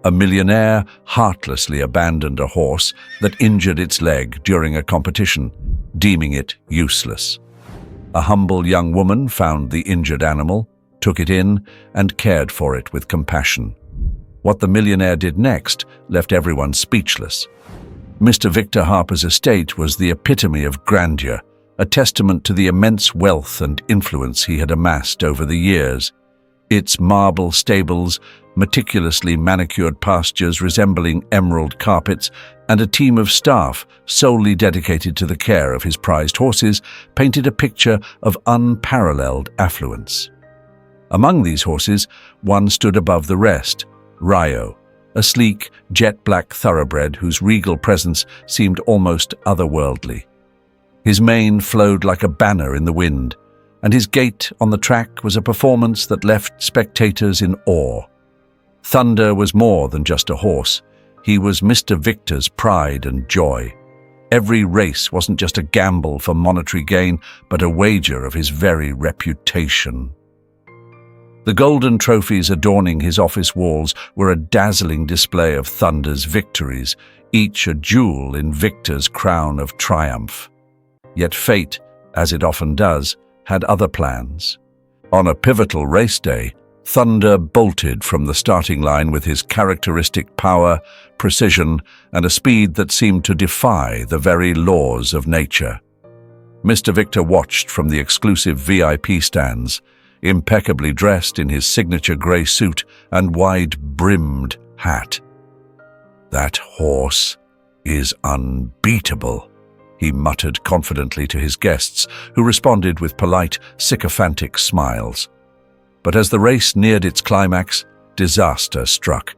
A millionaire heartlessly abandoned a horse that injured its leg during a competition, deeming it useless. A humble young woman found the injured animal, took it in, and cared for it with compassion. What the millionaire did next left everyone speechless. Mr. Victor Harper's estate was the epitome of grandeur, a testament to the immense wealth and influence he had amassed over the years. Its marble stables, meticulously manicured pastures resembling emerald carpets, and a team of staff solely dedicated to the care of his prized horses painted a picture of unparalleled affluence. Among these horses, one stood above the rest, Rio, a sleek, jet-black thoroughbred whose regal presence seemed almost otherworldly. His mane flowed like a banner in the wind, and his gait on the track was a performance that left spectators in awe. Thunder was more than just a horse. He was Mr. Victor's pride and joy. Every race wasn't just a gamble for monetary gain, but a wager of his very reputation. The golden trophies adorning his office walls were a dazzling display of Thunder's victories, each a jewel in Victor's crown of triumph. Yet fate, as it often does, had other plans. On a pivotal race day, Thunder bolted from the starting line with his characteristic power, precision, and a speed that seemed to defy the very laws of nature. Mr. Victor watched from the exclusive VIP stands, impeccably dressed in his signature grey suit and wide-brimmed hat. "That horse is unbeatable," he muttered confidently to his guests, who responded with polite, sycophantic smiles. But as the race neared its climax, disaster struck.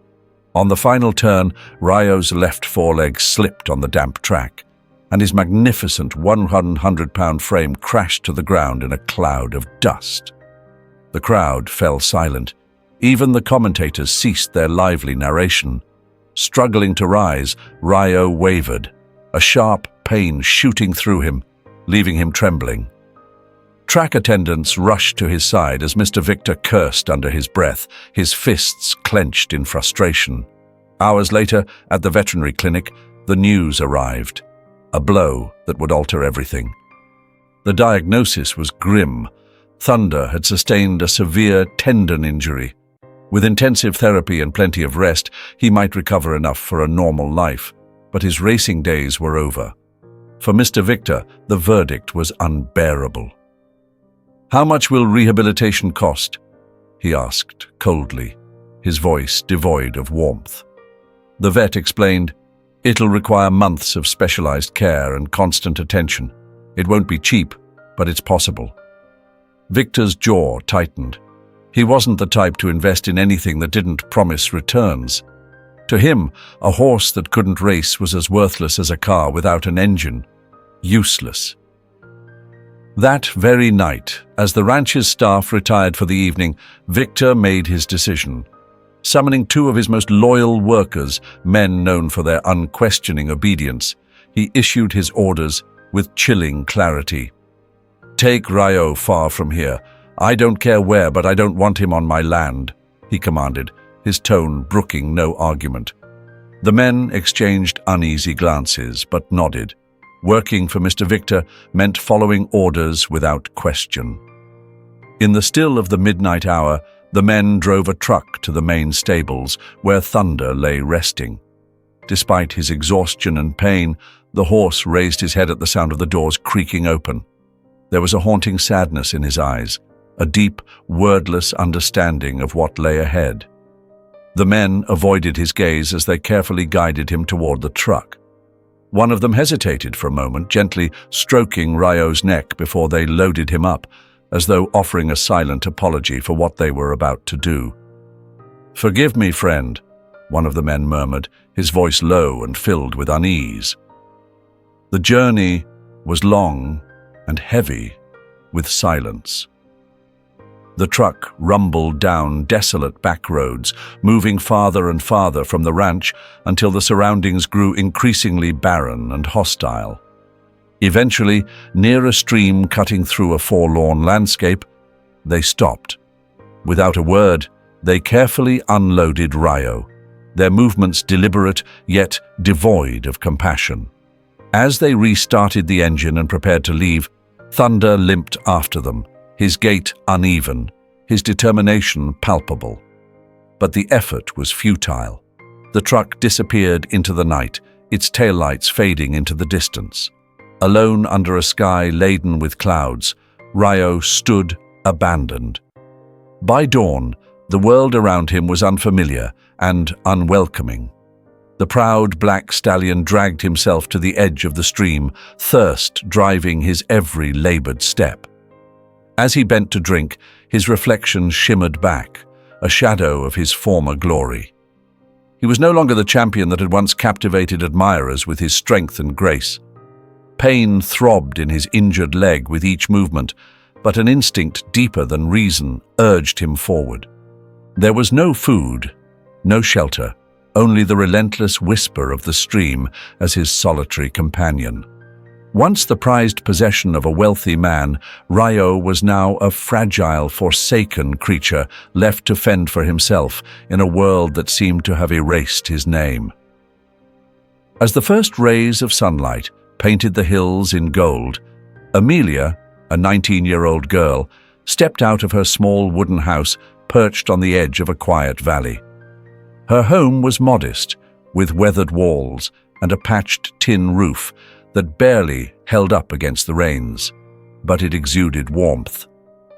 On the final turn, Rio's left foreleg slipped on the damp track, and his magnificent 100-pound frame crashed to the ground in a cloud of dust. The crowd fell silent. Even the commentators ceased their lively narration. Struggling to rise, Rio wavered, a sharp pain shooting through him, leaving him trembling. Track attendants rushed to his side as Mr. Victor cursed under his breath, his fists clenched in frustration. Hours later, at the veterinary clinic, the news arrived. A blow that would alter everything. The diagnosis was grim. Thunder had sustained a severe tendon injury. With intensive therapy and plenty of rest, he might recover enough for a normal life, but his racing days were over. For Mr. Victor, the verdict was unbearable. "How much will rehabilitation cost?" he asked coldly, his voice devoid of warmth. The vet explained, "It'll require months of specialized care and constant attention. It won't be cheap, but it's possible." Victor's jaw tightened. He wasn't the type to invest in anything that didn't promise returns. To him, a horse that couldn't race was as worthless as a car without an engine. Useless. That very night, as the ranch's staff retired for the evening, Victor made his decision. Summoning two of his most loyal workers, men known for their unquestioning obedience, he issued his orders with chilling clarity. "Take Rio far from here. I don't care where, but I don't want him on my land," he commanded, his tone brooking no argument. The men exchanged uneasy glances, but nodded. Working for Mr. Victor meant following orders without question. In the still of the midnight hour, the men drove a truck to the main stables, where Thunder lay resting. Despite his exhaustion and pain, the horse raised his head at the sound of the doors creaking open. There was a haunting sadness in his eyes, a deep, wordless understanding of what lay ahead. The men avoided his gaze as they carefully guided him toward the truck. One of them hesitated for a moment, gently stroking Rio's neck before they loaded him up, as though offering a silent apology for what they were about to do. "Forgive me, friend," one of the men murmured, his voice low and filled with unease. The journey was long and heavy with silence. The truck rumbled down desolate back roads, moving farther and farther from the ranch until the surroundings grew increasingly barren and hostile. Eventually, near a stream cutting through a forlorn landscape, they stopped. Without a word, they carefully unloaded Rio. their movements deliberate yet devoid of compassion. As they restarted the engine and prepared to leave, Thunder limped after them, his gait uneven, his determination palpable. But the effort was futile. The truck disappeared into the night, its taillights fading into the distance. Alone under a sky laden with clouds, Rio stood abandoned. By dawn, the world around him was unfamiliar and unwelcoming. The proud black stallion dragged himself to the edge of the stream, thirst driving his every labored step. As he bent to drink, his reflection shimmered back, a shadow of his former glory. He was no longer the champion that had once captivated admirers with his strength and grace. Pain throbbed in his injured leg with each movement, but an instinct deeper than reason urged him forward. There was no food, no shelter, only the relentless whisper of the stream as his solitary companion. Once the prized possession of a wealthy man, Rio was now a fragile, forsaken creature left to fend for himself in a world that seemed to have erased his name. As the first rays of sunlight painted the hills in gold, Amelia, a 19-year-old girl, stepped out of her small wooden house perched on the edge of a quiet valley. Her home was modest, with weathered walls and a patched tin roof that barely held up against the rains, but it exuded warmth.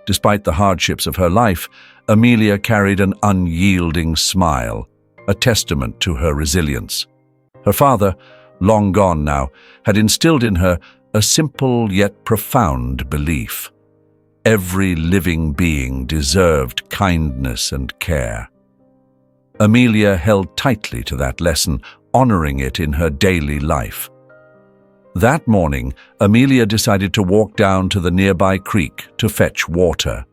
Despite the hardships of her life, Amelia carried an unyielding smile, a testament to her resilience. Her father, long gone now, had instilled in her a simple yet profound belief. Every living being deserved kindness and care. Amelia held tightly to that lesson, honoring it in her daily life. That morning, Amelia decided to walk down to the nearby creek to fetch water.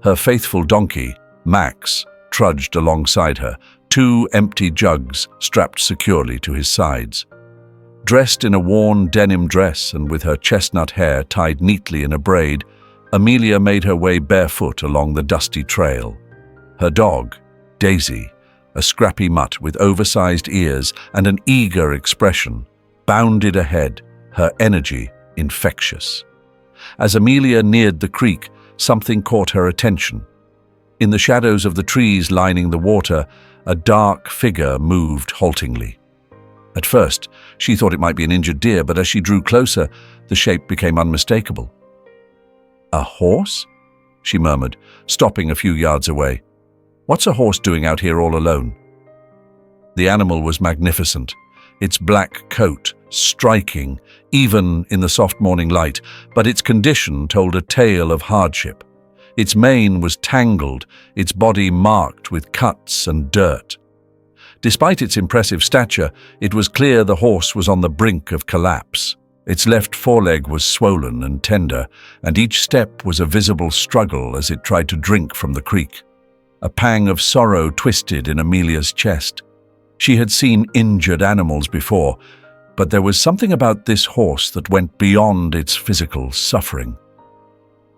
Her faithful donkey, Max, trudged alongside her, 2 empty jugs strapped securely to his sides. Dressed in a worn denim dress and with her chestnut hair tied neatly in a braid, Amelia made her way barefoot along the dusty trail. Her dog, Daisy, a scrappy mutt with oversized ears and an eager expression, bounded ahead, her energy infectious. As Amelia neared the creek, something caught her attention. In the shadows of the trees lining the water, a dark figure moved haltingly. At first, she thought it might be an injured deer, but as she drew closer, the shape became unmistakable. "A horse?" she murmured, stopping a few yards away. "What's a horse doing out here all alone?" The animal was magnificent, its black coat striking, even in the soft morning light, but its condition told a tale of hardship. Its mane was tangled, its body marked with cuts and dirt. Despite its impressive stature, it was clear the horse was on the brink of collapse. Its left foreleg was swollen and tender, and each step was a visible struggle as it tried to drink from the creek. A pang of sorrow twisted in Amelia's chest. She had seen injured animals before, but there was something about this horse that went beyond its physical suffering.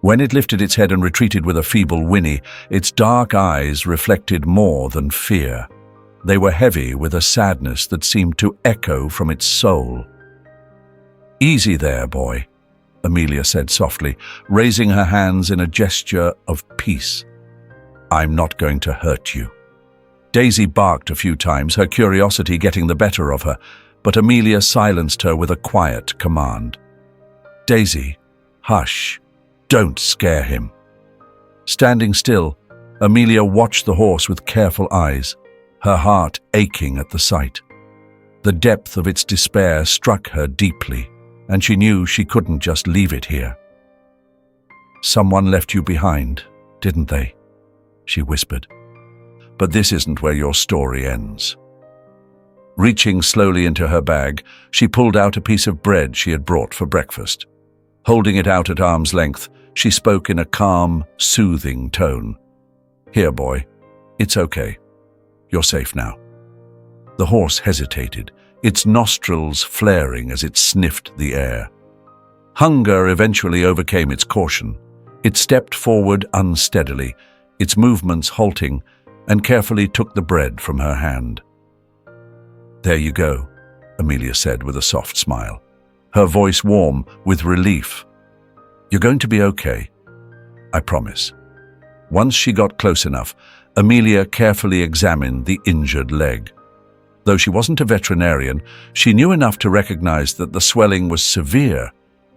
When it lifted its head and retreated with a feeble whinny, its dark eyes reflected more than fear. They were heavy with a sadness that seemed to echo from its soul. "Easy there, boy," Amelia said softly, raising her hands in a gesture of peace. "I'm not going to hurt you." Daisy barked a few times, her curiosity getting the better of her, but Amelia silenced her with a quiet command. "Daisy, hush. Don't scare him." Standing still, Amelia watched the horse with careful eyes, her heart aching at the sight. The depth of its despair struck her deeply, and she knew she couldn't just leave it here. "Someone left you behind, didn't they?" she whispered. "But this isn't where your story ends." Reaching slowly into her bag, she pulled out a piece of bread she had brought for breakfast. Holding it out at arm's length, she spoke in a calm, soothing tone. "Here, boy. It's okay. You're safe now." The horse hesitated, its nostrils flaring as it sniffed the air. Hunger eventually overcame its caution. It stepped forward unsteadily, its movements halting, and carefully took the bread from her hand. "There you go," Amelia said with a soft smile, her voice warm with relief. "You're going to be okay. I promise." Once she got close enough, Amelia carefully examined the injured leg. Though she wasn't a veterinarian, she knew enough to recognize that the swelling was severe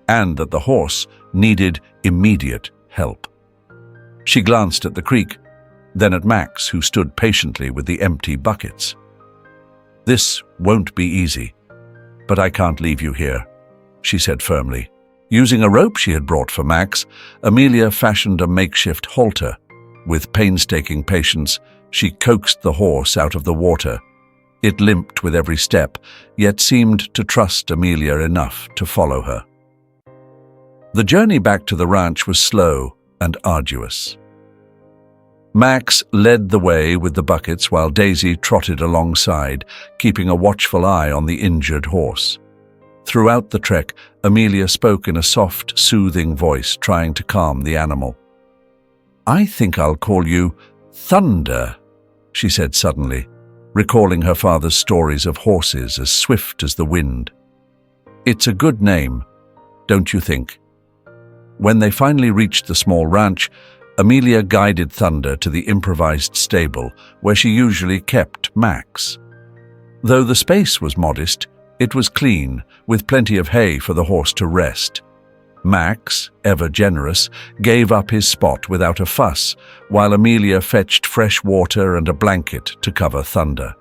and that the horse needed immediate help. She glanced at the creek, then at Max, who stood patiently with the empty buckets. "This won't be easy, but I can't leave you here," she said firmly. Using a rope she had brought for Max, Amelia fashioned a makeshift halter. With painstaking patience, she coaxed the horse out of the water. It limped with every step, yet seemed to trust Amelia enough to follow her. The journey back to the ranch was slow and arduous. Max led the way with the buckets while Daisy trotted alongside, keeping a watchful eye on the injured horse. Throughout the trek, Amelia spoke in a soft, soothing voice, trying to calm the animal. "I think I'll call you Thunder," she said suddenly, recalling her father's stories of horses as swift as the wind. "It's a good name, don't you think?" When they finally reached the small ranch, Amelia guided Thunder to the improvised stable where she usually kept Max. Though the space was modest, it was clean, with plenty of hay for the horse to rest. Max, ever generous, gave up his spot without a fuss, while Amelia fetched fresh water and a blanket to cover Thunder.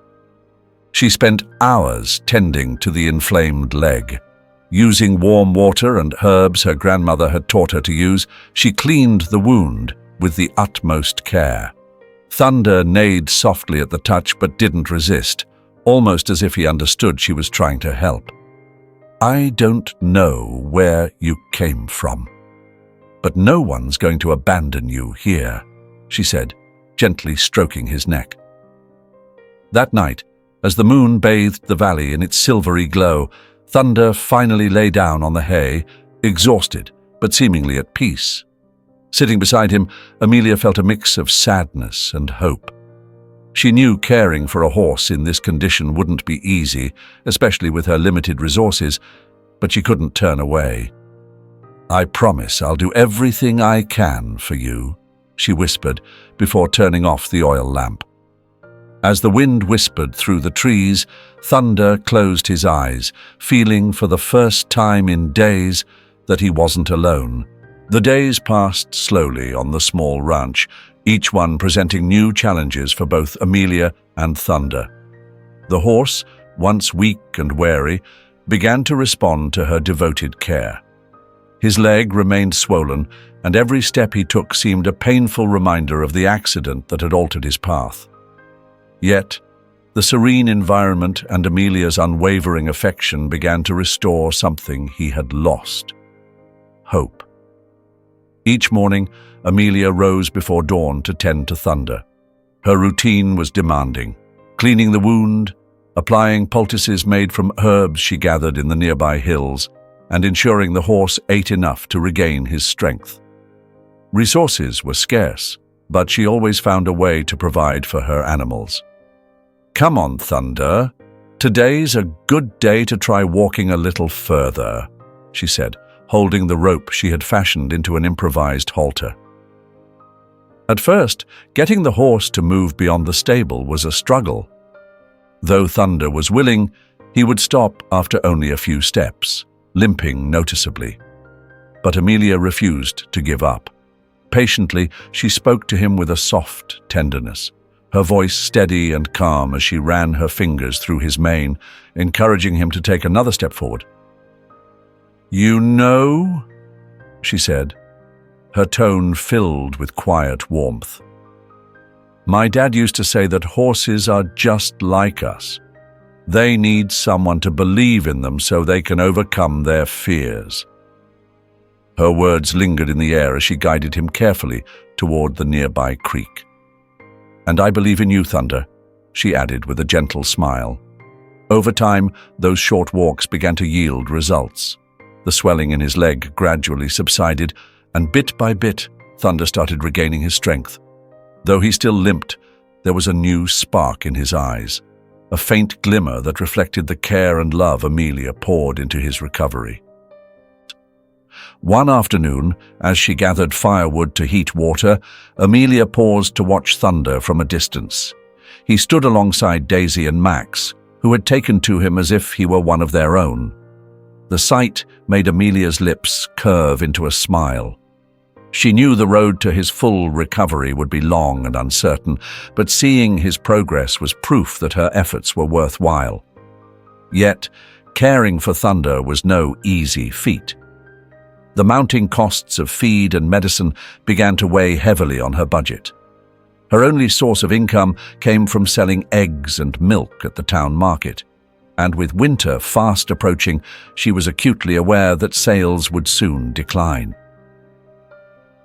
She spent hours tending to the inflamed leg. Using warm water and herbs her grandmother had taught her to use, she cleaned the wound with the utmost care. Thunder neighed softly at the touch but didn't resist, almost as if he understood she was trying to help. "I don't know where you came from, but no one's going to abandon you here," she said, gently stroking his neck. That night, as the moon bathed the valley in its silvery glow, Thunder finally lay down on the hay, exhausted but seemingly at peace. Sitting beside him, Amelia felt a mix of sadness and hope. She knew caring for a horse in this condition wouldn't be easy, especially with her limited resources, but she couldn't turn away. "I promise I'll do everything I can for you," she whispered before turning off the oil lamp. As the wind whispered through the trees, Thunder closed his eyes, feeling for the first time in days that he wasn't alone. The days passed slowly on the small ranch, each one presenting new challenges for both Amelia and Thunder. The horse, once weak and wary, began to respond to her devoted care. His leg remained swollen, and every step he took seemed a painful reminder of the accident that had altered his path. Yet, the serene environment and Amelia's unwavering affection began to restore something he had lost: hope. Each morning, Amelia rose before dawn to tend to Thunder. Her routine was demanding, cleaning the wound, applying poultices made from herbs she gathered in the nearby hills, and ensuring the horse ate enough to regain his strength. Resources were scarce, but she always found a way to provide for her animals. "Come on, Thunder. Today's a good day to try walking a little further," she said, holding the rope she had fashioned into an improvised halter. At first, getting the horse to move beyond the stable was a struggle. Though Thunder was willing, he would stop after only a few steps, limping noticeably. But Amelia refused to give up. Patiently, she spoke to him with a soft tenderness, her voice steady and calm as she ran her fingers through his mane, encouraging him to take another step forward. "You know," she said, her tone filled with quiet warmth. "My dad used to say that horses are just like us. They need someone to believe in them so they can overcome their fears." Her words lingered in the air as she guided him carefully toward the nearby creek. "And I believe in you, Thunder," she added with a gentle smile. Over time, those short walks began to yield results. The swelling in his leg gradually subsided, and bit by bit, Thunder started regaining his strength. Though he still limped, there was a new spark in his eyes, a faint glimmer that reflected the care and love Amelia poured into his recovery. One afternoon, as she gathered firewood to heat water, Amelia paused to watch Thunder from a distance. He stood alongside Daisy and Max, who had taken to him as if he were one of their own. The sight made Amelia's lips curve into a smile. She knew the road to his full recovery would be long and uncertain, but seeing his progress was proof that her efforts were worthwhile. Yet, caring for Thunder was no easy feat. The mounting costs of feed and medicine began to weigh heavily on her budget. Her only source of income came from selling eggs and milk at the town market, and with winter fast approaching, she was acutely aware that sales would soon decline.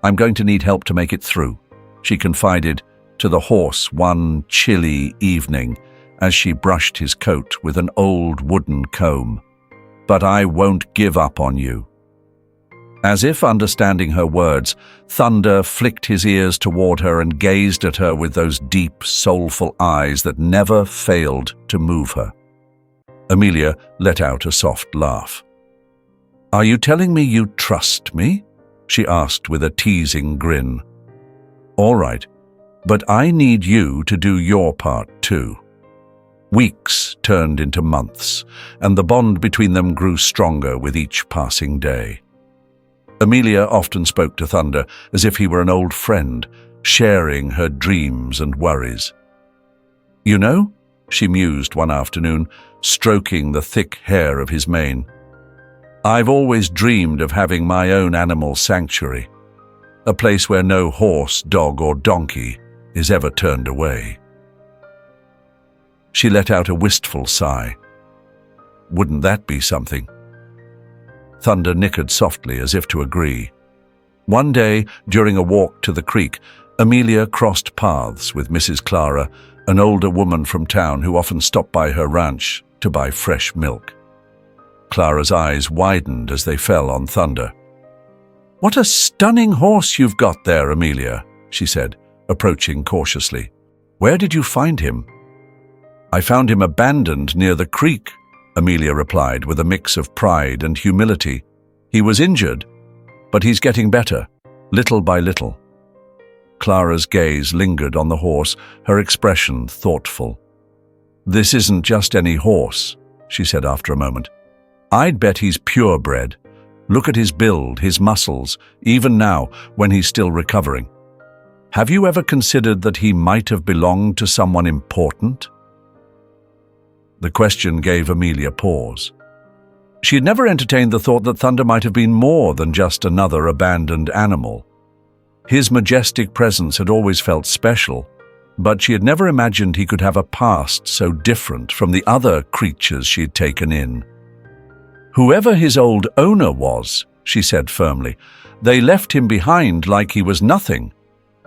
"I'm going to need help to make it through," she confided to the horse one chilly evening as she brushed his coat with an old wooden comb. "But I won't give up on you." As if understanding her words, Thunder flicked his ears toward her and gazed at her with those deep, soulful eyes that never failed to move her. Amelia let out a soft laugh. "Are you telling me you trust me?" she asked with a teasing grin. "All right, but I need you to do your part too." Weeks turned into months, and the bond between them grew stronger with each passing day. Amelia often spoke to Thunder as if he were an old friend, sharing her dreams and worries. "You know," she mused one afternoon, stroking the thick hair of his mane, "I've always dreamed of having my own animal sanctuary, a place where no horse, dog, or donkey is ever turned away." She let out a wistful sigh. "Wouldn't that be something?" Thunder nickered softly as if to agree. One day, during a walk to the creek, Amelia crossed paths with Mrs. Clara, an older woman from town who often stopped by her ranch to buy fresh milk. Clara's eyes widened as they fell on Thunder. "What a stunning horse you've got there, Amelia," she said, approaching cautiously. "Where did you find him?" "I found him abandoned near the creek," Amelia replied with a mix of pride and humility. "He was injured, but he's getting better, little by little." Clara's gaze lingered on the horse, her expression thoughtful. "This isn't just any horse," she said after a moment. "I'd bet he's purebred. Look at his build, his muscles, even now, when he's still recovering. Have you ever considered that he might have belonged to someone important?" The question gave Amelia pause. She had never entertained the thought that Thunder might have been more than just another abandoned animal. His majestic presence had always felt special, but she had never imagined he could have a past so different from the other creatures she had taken in. "Whoever his old owner was," she said firmly, "they left him behind like he was nothing.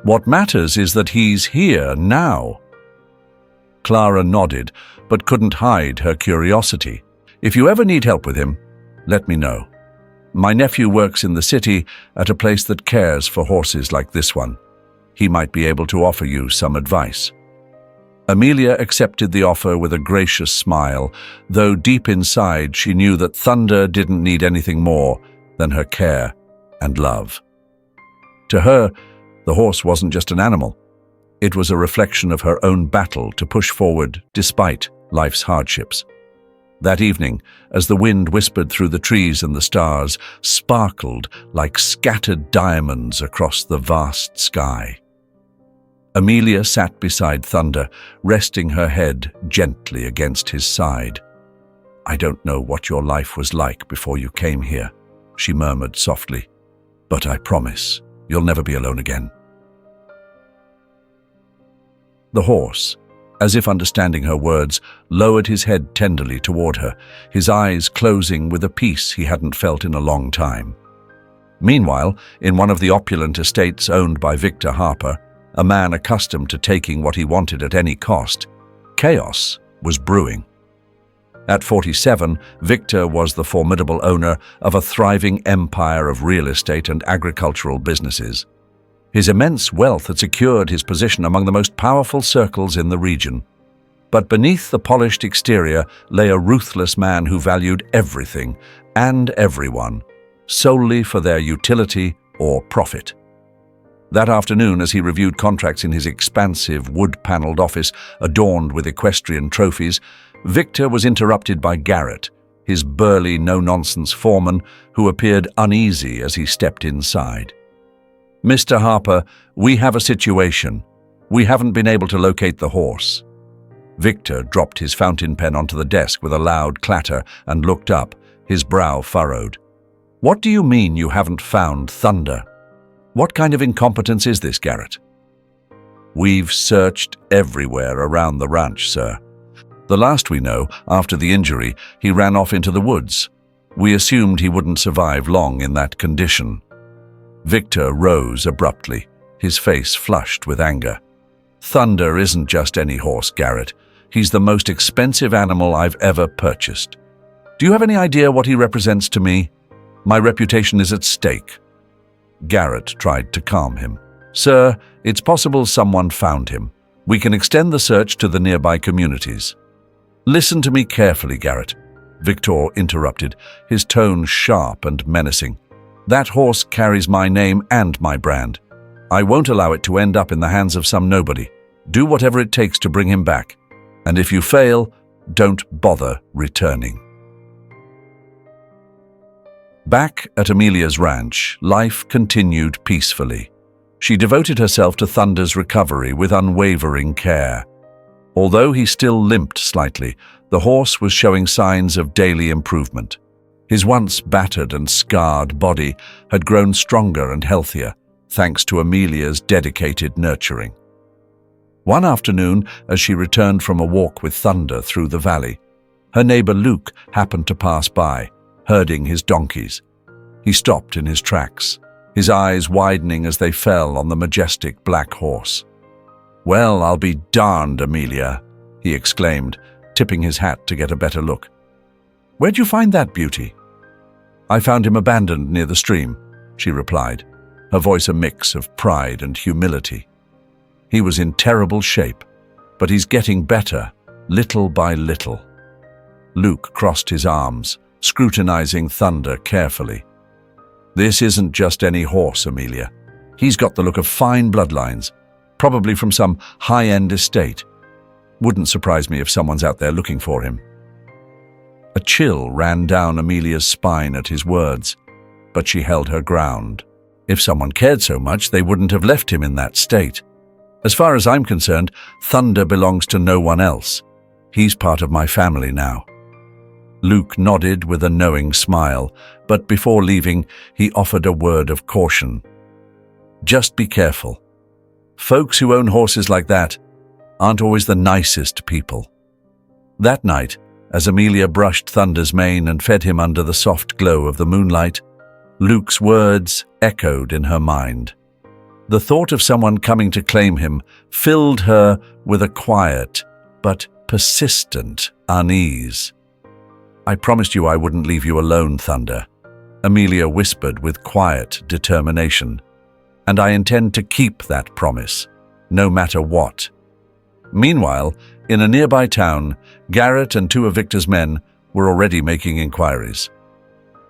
What matters is that he's here now." Clara nodded, but couldn't hide her curiosity. "If you ever need help with him, let me know. My nephew works in the city at a place that cares for horses like this one. He might be able to offer you some advice." Amelia accepted the offer with a gracious smile, though deep inside she knew that Thunder didn't need anything more than her care and love. To her, the horse wasn't just an animal. It was a reflection of her own battle to push forward despite life's hardships. That evening, as the wind whispered through the trees and the stars sparkled like scattered diamonds across the vast sky, Amelia sat beside Thunder, resting her head gently against his side. "I don't know what your life was like before you came here," she murmured softly, "but I promise you'll never be alone again." The horse, as if understanding her words, lowered his head tenderly toward her, his eyes closing with a peace he hadn't felt in a long time. Meanwhile, in one of the opulent estates owned by Victor Harper, a man accustomed to taking what he wanted at any cost, chaos was brewing. At 47, Victor was the formidable owner of a thriving empire of real estate and agricultural businesses. His immense wealth had secured his position among the most powerful circles in the region. But beneath the polished exterior lay a ruthless man who valued everything and everyone solely for their utility or profit. That afternoon, as he reviewed contracts in his expansive wood-paneled office adorned with equestrian trophies, Victor was interrupted by Garrett, his burly, no-nonsense foreman, who appeared uneasy as he stepped inside. "Mr. Harper, we have a situation. We haven't been able to locate the horse." Victor dropped his fountain pen onto the desk with a loud clatter and looked up, his brow furrowed. "What do you mean you haven't found Thunder? What kind of incompetence is this, Garrett?" "We've searched everywhere around the ranch, sir. The last we know, after the injury, he ran off into the woods. We assumed he wouldn't survive long in that condition." Victor rose abruptly, his face flushed with anger. "Thunder isn't just any horse, Garrett. He's the most expensive animal I've ever purchased. Do you have any idea what he represents to me? My reputation is at stake." Garrett tried to calm him. "Sir, it's possible someone found him. We can extend the search to the nearby communities." "Listen to me carefully, Garrett," Victor interrupted, his tone sharp and menacing. "That horse carries my name and my brand. I won't allow it to end up in the hands of some nobody. Do whatever it takes to bring him back. And if you fail, don't bother returning." Back at Amelia's ranch, life continued peacefully. She devoted herself to Thunder's recovery with unwavering care. Although he still limped slightly, the horse was showing signs of daily improvement. His once battered and scarred body had grown stronger and healthier, thanks to Amelia's dedicated nurturing. One afternoon, as she returned from a walk with Thunder through the valley, her neighbor Luke happened to pass by, herding his donkeys. He stopped in his tracks, his eyes widening as they fell on the majestic black horse. "Well, I'll be darned, Amelia," he exclaimed, tipping his hat to get a better look. "Where'd you find that beauty?" "I found him abandoned near the stream," she replied, her voice a mix of pride and humility. "He was in terrible shape, but he's getting better, little by little." Luke crossed his arms, scrutinizing Thunder carefully. "This isn't just any horse, Amelia. He's got the look of fine bloodlines, probably from some high-end estate. Wouldn't surprise me if someone's out there looking for him." A chill ran down Amelia's spine at his words, but she held her ground. If someone cared so much, they wouldn't have left him in that state. "As far as I'm concerned, Thunder belongs to no one else. He's part of my family now." Luke nodded with a knowing smile, but before leaving, he offered a word of caution. "Just be careful. Folks who own horses like that aren't always the nicest people." That night, as Amelia brushed Thunder's mane and fed him under the soft glow of the moonlight, Luke's words echoed in her mind. The thought of someone coming to claim him filled her with a quiet but persistent unease. "I promised you I wouldn't leave you alone, Thunder," Amelia whispered with quiet determination. "And I intend to keep that promise, no matter what." Meanwhile, in a nearby town, Garrett and two of Victor's men were already making inquiries.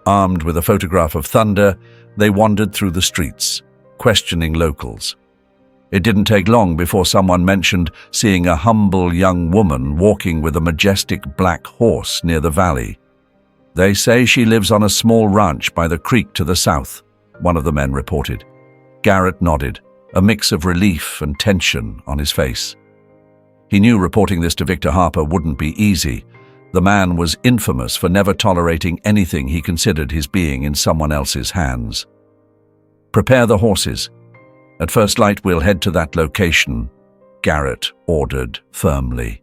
Armed with a photograph of Thunder, they wandered through the streets, questioning locals. It didn't take long before someone mentioned seeing a humble young woman walking with a majestic black horse near the valley. "They say she lives on a small ranch by the creek to the south," one of the men reported. Garrett nodded, a mix of relief and tension on his face. He knew reporting this to Victor Harper wouldn't be easy. The man was infamous for never tolerating anything he considered his being in someone else's hands. "Prepare the horses. At first light, we'll head to that location," Garrett ordered firmly.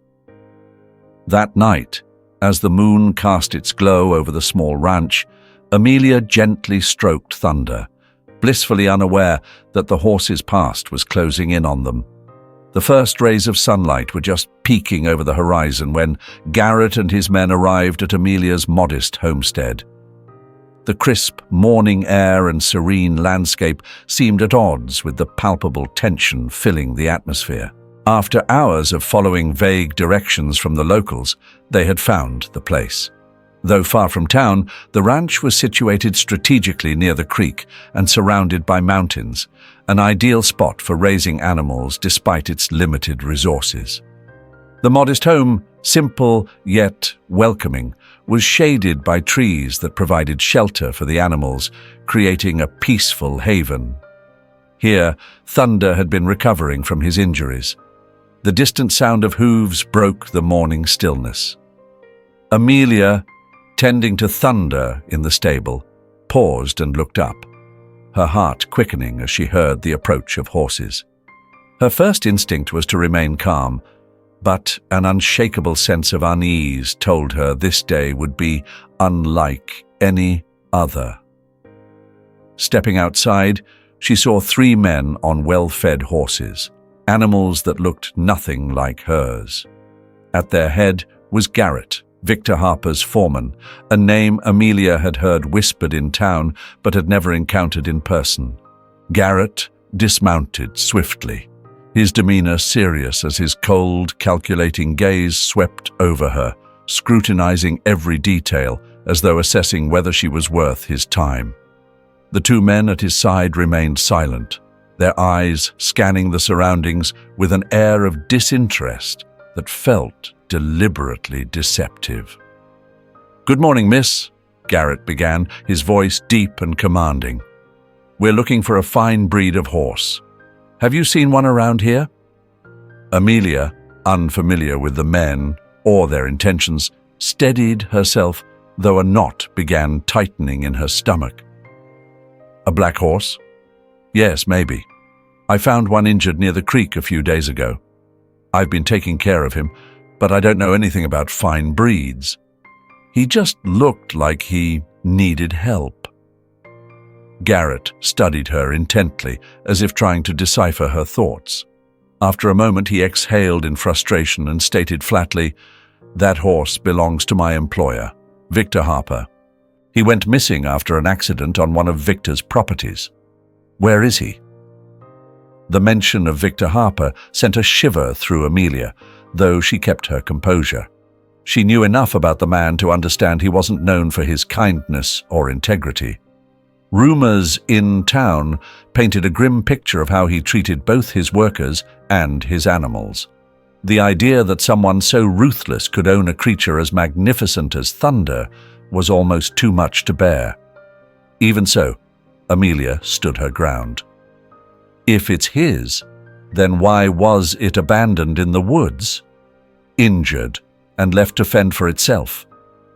That night, as the moon cast its glow over the small ranch, Amelia gently stroked Thunder, blissfully unaware that the horse's past was closing in on them. The first rays of sunlight were just peeking over the horizon when Garrett and his men arrived at Amelia's modest homestead. The crisp morning air and serene landscape seemed at odds with the palpable tension filling the atmosphere. After hours of following vague directions from the locals, they had found the place. Though far from town, the ranch was situated strategically near the creek and surrounded by mountains, an ideal spot for raising animals despite its limited resources. The modest home, simple yet welcoming, was shaded by trees that provided shelter for the animals, creating a peaceful haven. Here, Thunder had been recovering from his injuries. The distant sound of hooves broke the morning stillness. Amelia, tending to Thunder in the stable, paused and looked up, her heart quickening as she heard the approach of horses. Her first instinct was to remain calm, but an unshakable sense of unease told her this day would be unlike any other. Stepping outside, she saw 3 men on well-fed horses, animals that looked nothing like hers. At their head was Garrett, Victor Harper's foreman, a name Amelia had heard whispered in town but had never encountered in person. Garrett dismounted swiftly, his demeanor serious as his cold, calculating gaze swept over her, scrutinizing every detail as though assessing whether she was worth his time. The 2 men at his side remained silent, their eyes scanning the surroundings with an air of disinterest that felt deliberately deceptive. "Good morning, miss," Garrett began, his voice deep and commanding. "We're looking for a fine breed of horse. Have you seen one around here?" Amelia, unfamiliar with the men or their intentions, steadied herself, though a knot began tightening in her stomach. "A black horse?" "Yes, maybe. I found one injured near the creek a few days ago. I've been taking care of him, but I don't know anything about fine breeds. He just looked like he needed help." Garrett studied her intently, as if trying to decipher her thoughts. After a moment, he exhaled in frustration and stated flatly, "That horse belongs to my employer, Victor Harper. He went missing after an accident on one of Victor's properties. Where is he?" The mention of Victor Harper sent a shiver through Amelia, though she kept her composure. She knew enough about the man to understand he wasn't known for his kindness or integrity. Rumors in town painted a grim picture of how he treated both his workers and his animals. The idea that someone so ruthless could own a creature as magnificent as Thunder was almost too much to bear. Even so, Amelia stood her ground. If it's his, then why was it abandoned in the woods? Injured and left to fend for itself,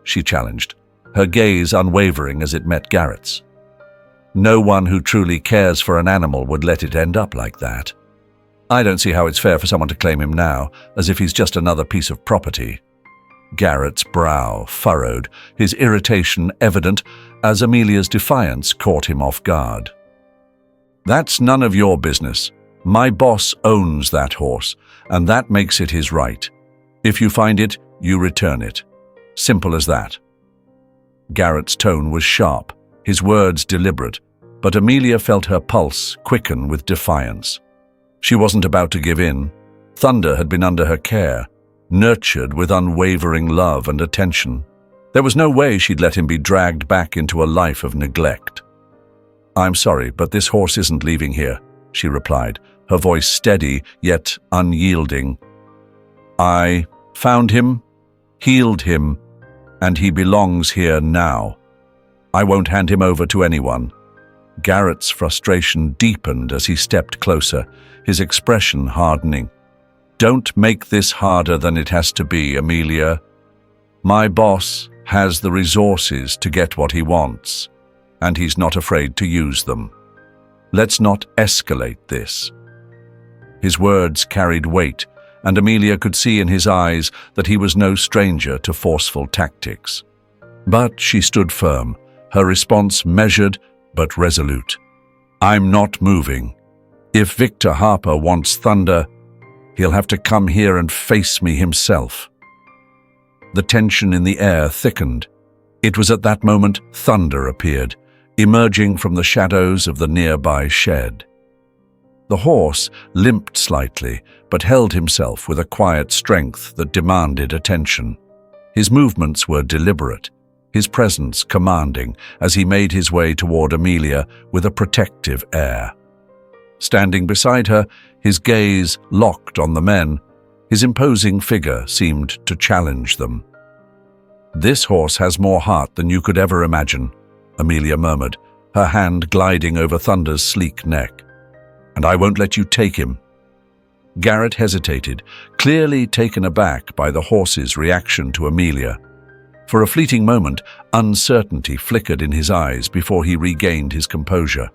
she challenged, her gaze unwavering as it met Garrett's. No one who truly cares for an animal would let it end up like that. I don't see how it's fair for someone to claim him now, as if he's just another piece of property. Garrett's brow furrowed, his irritation evident as Amelia's defiance caught him off guard. That's none of your business. My boss owns that horse, and that makes it his right. If you find it, you return it. Simple as that. Garrett's tone was sharp, his words deliberate, but Amelia felt her pulse quicken with defiance. She wasn't about to give in. Thunder had been under her care, nurtured with unwavering love and attention. There was no way she'd let him be dragged back into a life of neglect. "I'm sorry, but this horse isn't leaving here," she replied, her voice steady yet unyielding. "I found him, healed him, and he belongs here now. I won't hand him over to anyone." Garrett's frustration deepened as he stepped closer, his expression hardening. "Don't make this harder than it has to be, Amelia. My boss has the resources to get what he wants, and he's not afraid to use them. Let's not escalate this." His words carried weight, and Amelia could see in his eyes that he was no stranger to forceful tactics. But she stood firm, her response measured but resolute. "I'm not moving. If Victor Harper wants Thunder, he'll have to come here and face me himself." The tension in the air thickened. It was at that moment Thunder appeared, emerging from the shadows of the nearby shed. The horse limped slightly, but held himself with a quiet strength that demanded attention. His movements were deliberate, his presence commanding as he made his way toward Amelia with a protective air. Standing beside her, his gaze locked on the men, his imposing figure seemed to challenge them. "This horse has more heart than you could ever imagine," Amelia murmured, her hand gliding over Thunder's sleek neck. "And I won't let you take him." Garrett hesitated, clearly taken aback by the horse's reaction to Amelia. For a fleeting moment, uncertainty flickered in his eyes before he regained his composure.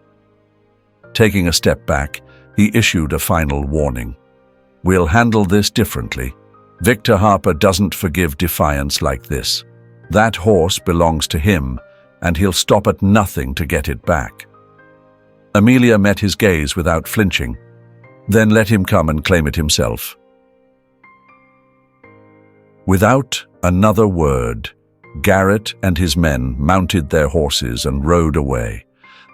Taking a step back, he issued a final warning. "We'll handle this differently. Victor Harper doesn't forgive defiance like this. That horse belongs to him, and he'll stop at nothing to get it back." Amelia met his gaze without flinching. "Then let him come and claim it himself." Without another word, Garrett and his men mounted their horses and rode away,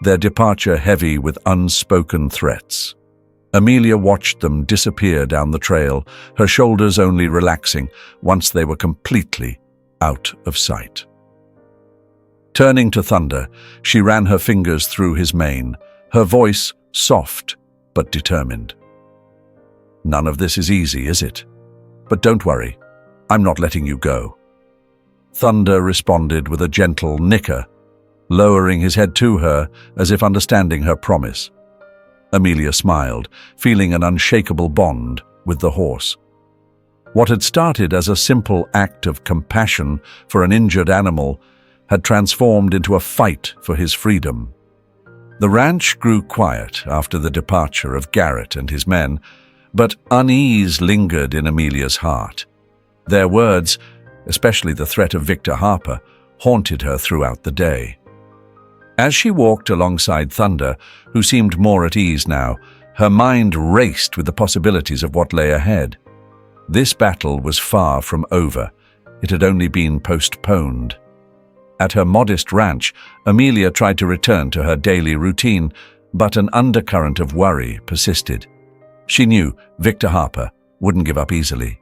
their departure heavy with unspoken threats. Amelia watched them disappear down the trail, her shoulders only relaxing once they were completely out of sight. Turning to Thunder, she ran her fingers through his mane, her voice soft but determined. "None of this is easy, is it? But don't worry, I'm not letting you go." Thunder responded with a gentle nicker, lowering his head to her as if understanding her promise. Amelia smiled, feeling an unshakable bond with the horse. What had started as a simple act of compassion for an injured animal had transformed into a fight for his freedom. The ranch grew quiet after the departure of Garrett and his men, but unease lingered in Amelia's heart. Their words, especially the threat of Victor Harper, haunted her throughout the day. As she walked alongside Thunder, who seemed more at ease now, her mind raced with the possibilities of what lay ahead. This battle was far from over. It had only been postponed. At her modest ranch, Amelia tried to return to her daily routine, but an undercurrent of worry persisted. She knew Victor Harper wouldn't give up easily.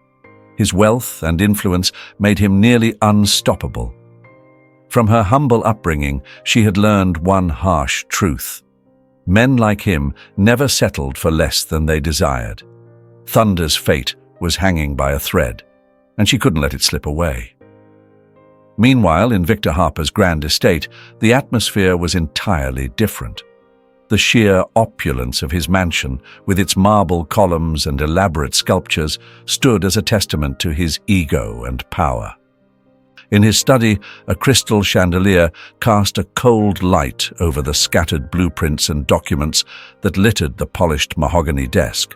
His wealth and influence made him nearly unstoppable. From her humble upbringing, she had learned one harsh truth. Men like him never settled for less than they desired. Thunder's fate was hanging by a thread, and she couldn't let it slip away. Meanwhile, in Victor Harper's grand estate, the atmosphere was entirely different. The sheer opulence of his mansion, with its marble columns and elaborate sculptures, stood as a testament to his ego and power. In his study, a crystal chandelier cast a cold light over the scattered blueprints and documents that littered the polished mahogany desk.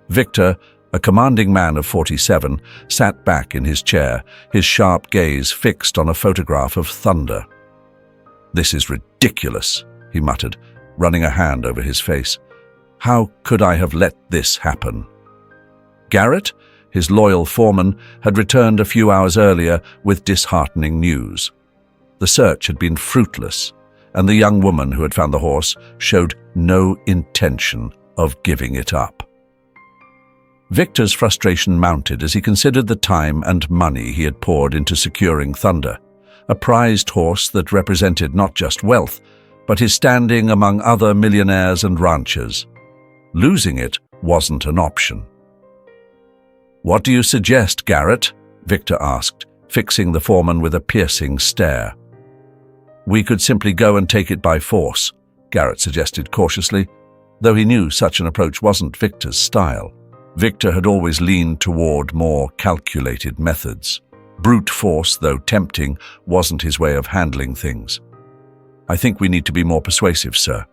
Victor, a commanding man of 47, sat back in his chair, his sharp gaze fixed on a photograph of Thunder. "This is ridiculous," he muttered, running a hand over his face. "How could I have let this happen?" Garrett, his loyal foreman, had returned a few hours earlier with disheartening news. The search had been fruitless, and the young woman who had found the horse showed no intention of giving it up. Victor's frustration mounted as he considered the time and money he had poured into securing Thunder, a prized horse that represented not just wealth, but his standing among other millionaires and ranchers. Losing it wasn't an option. "What do you suggest, Garrett?" Victor asked, fixing the foreman with a piercing stare. "We could simply go and take it by force," Garrett suggested cautiously, though he knew such an approach wasn't Victor's style. Victor had always leaned toward more calculated methods. Brute force, though tempting, wasn't his way of handling things. "I think we need to be more persuasive, sir,"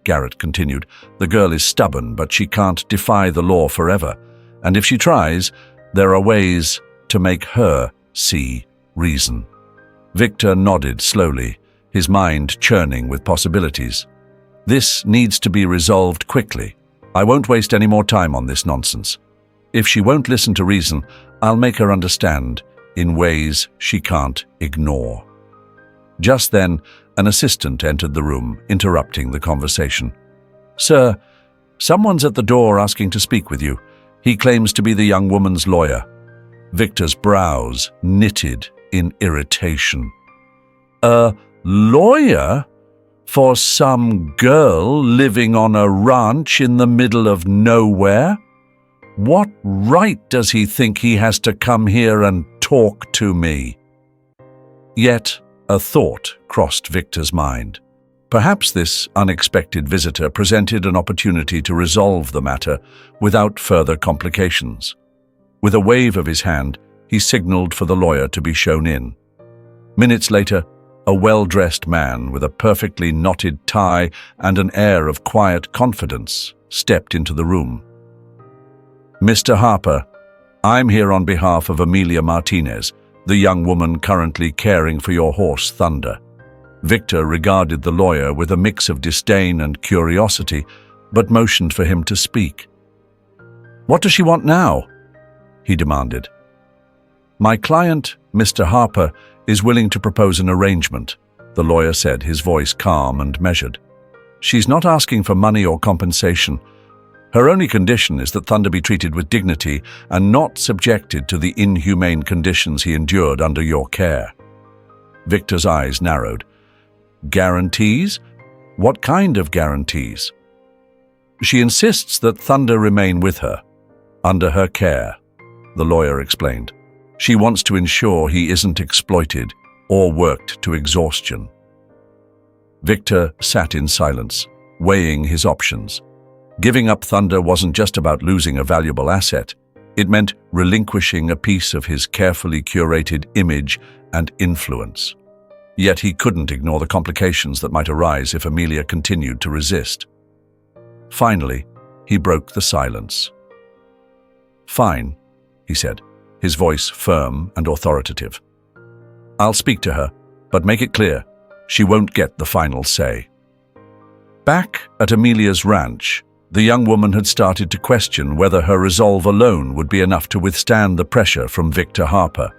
Garrett continued. "The girl is stubborn, but she can't defy the law forever. And if she tries, there are ways to make her see reason." Victor nodded slowly, his mind churning with possibilities. "This needs to be resolved quickly. I won't waste any more time on this nonsense. If she won't listen to reason, I'll make her understand in ways she can't ignore." Just then, an assistant entered the room, interrupting the conversation. "Sir, someone's at the door asking to speak with you. He claims to be the young woman's lawyer." Victor's brows knitted in irritation. "A lawyer? For some girl living on a ranch in the middle of nowhere? What right does he think he has to come here and talk to me?" Yet a thought crossed Victor's mind. Perhaps this unexpected visitor presented an opportunity to resolve the matter without further complications. With a wave of his hand, he signaled for the lawyer to be shown in. Minutes later, a well-dressed man with a perfectly knotted tie and an air of quiet confidence stepped into the room. "Mr. Harper, I'm here on behalf of Amelia Martinez, the young woman currently caring for your horse, Thunder." Victor regarded the lawyer with a mix of disdain and curiosity, but motioned for him to speak. "What does she want now?" he demanded. "My client, Mr. Harper, is willing to propose an arrangement," the lawyer said, his voice calm and measured. "She's not asking for money or compensation. Her only condition is that Thunder be treated with dignity and not subjected to the inhumane conditions he endured under your care." Victor's eyes narrowed. "Guarantees? What kind of guarantees?" "She insists that Thunder remain with her, under her care," the lawyer explained. "She wants to ensure he isn't exploited or worked to exhaustion." Victor sat in silence, weighing his options. Giving up Thunder wasn't just about losing a valuable asset. It meant relinquishing a piece of his carefully curated image and influence. Yet he couldn't ignore the complications that might arise if Amelia continued to resist. Finally, he broke the silence. "Fine," he said, his voice firm and authoritative. "I'll speak to her, but make it clear, she won't get the final say." Back at Amelia's ranch, the young woman had started to question whether her resolve alone would be enough to withstand the pressure from Victor Harper.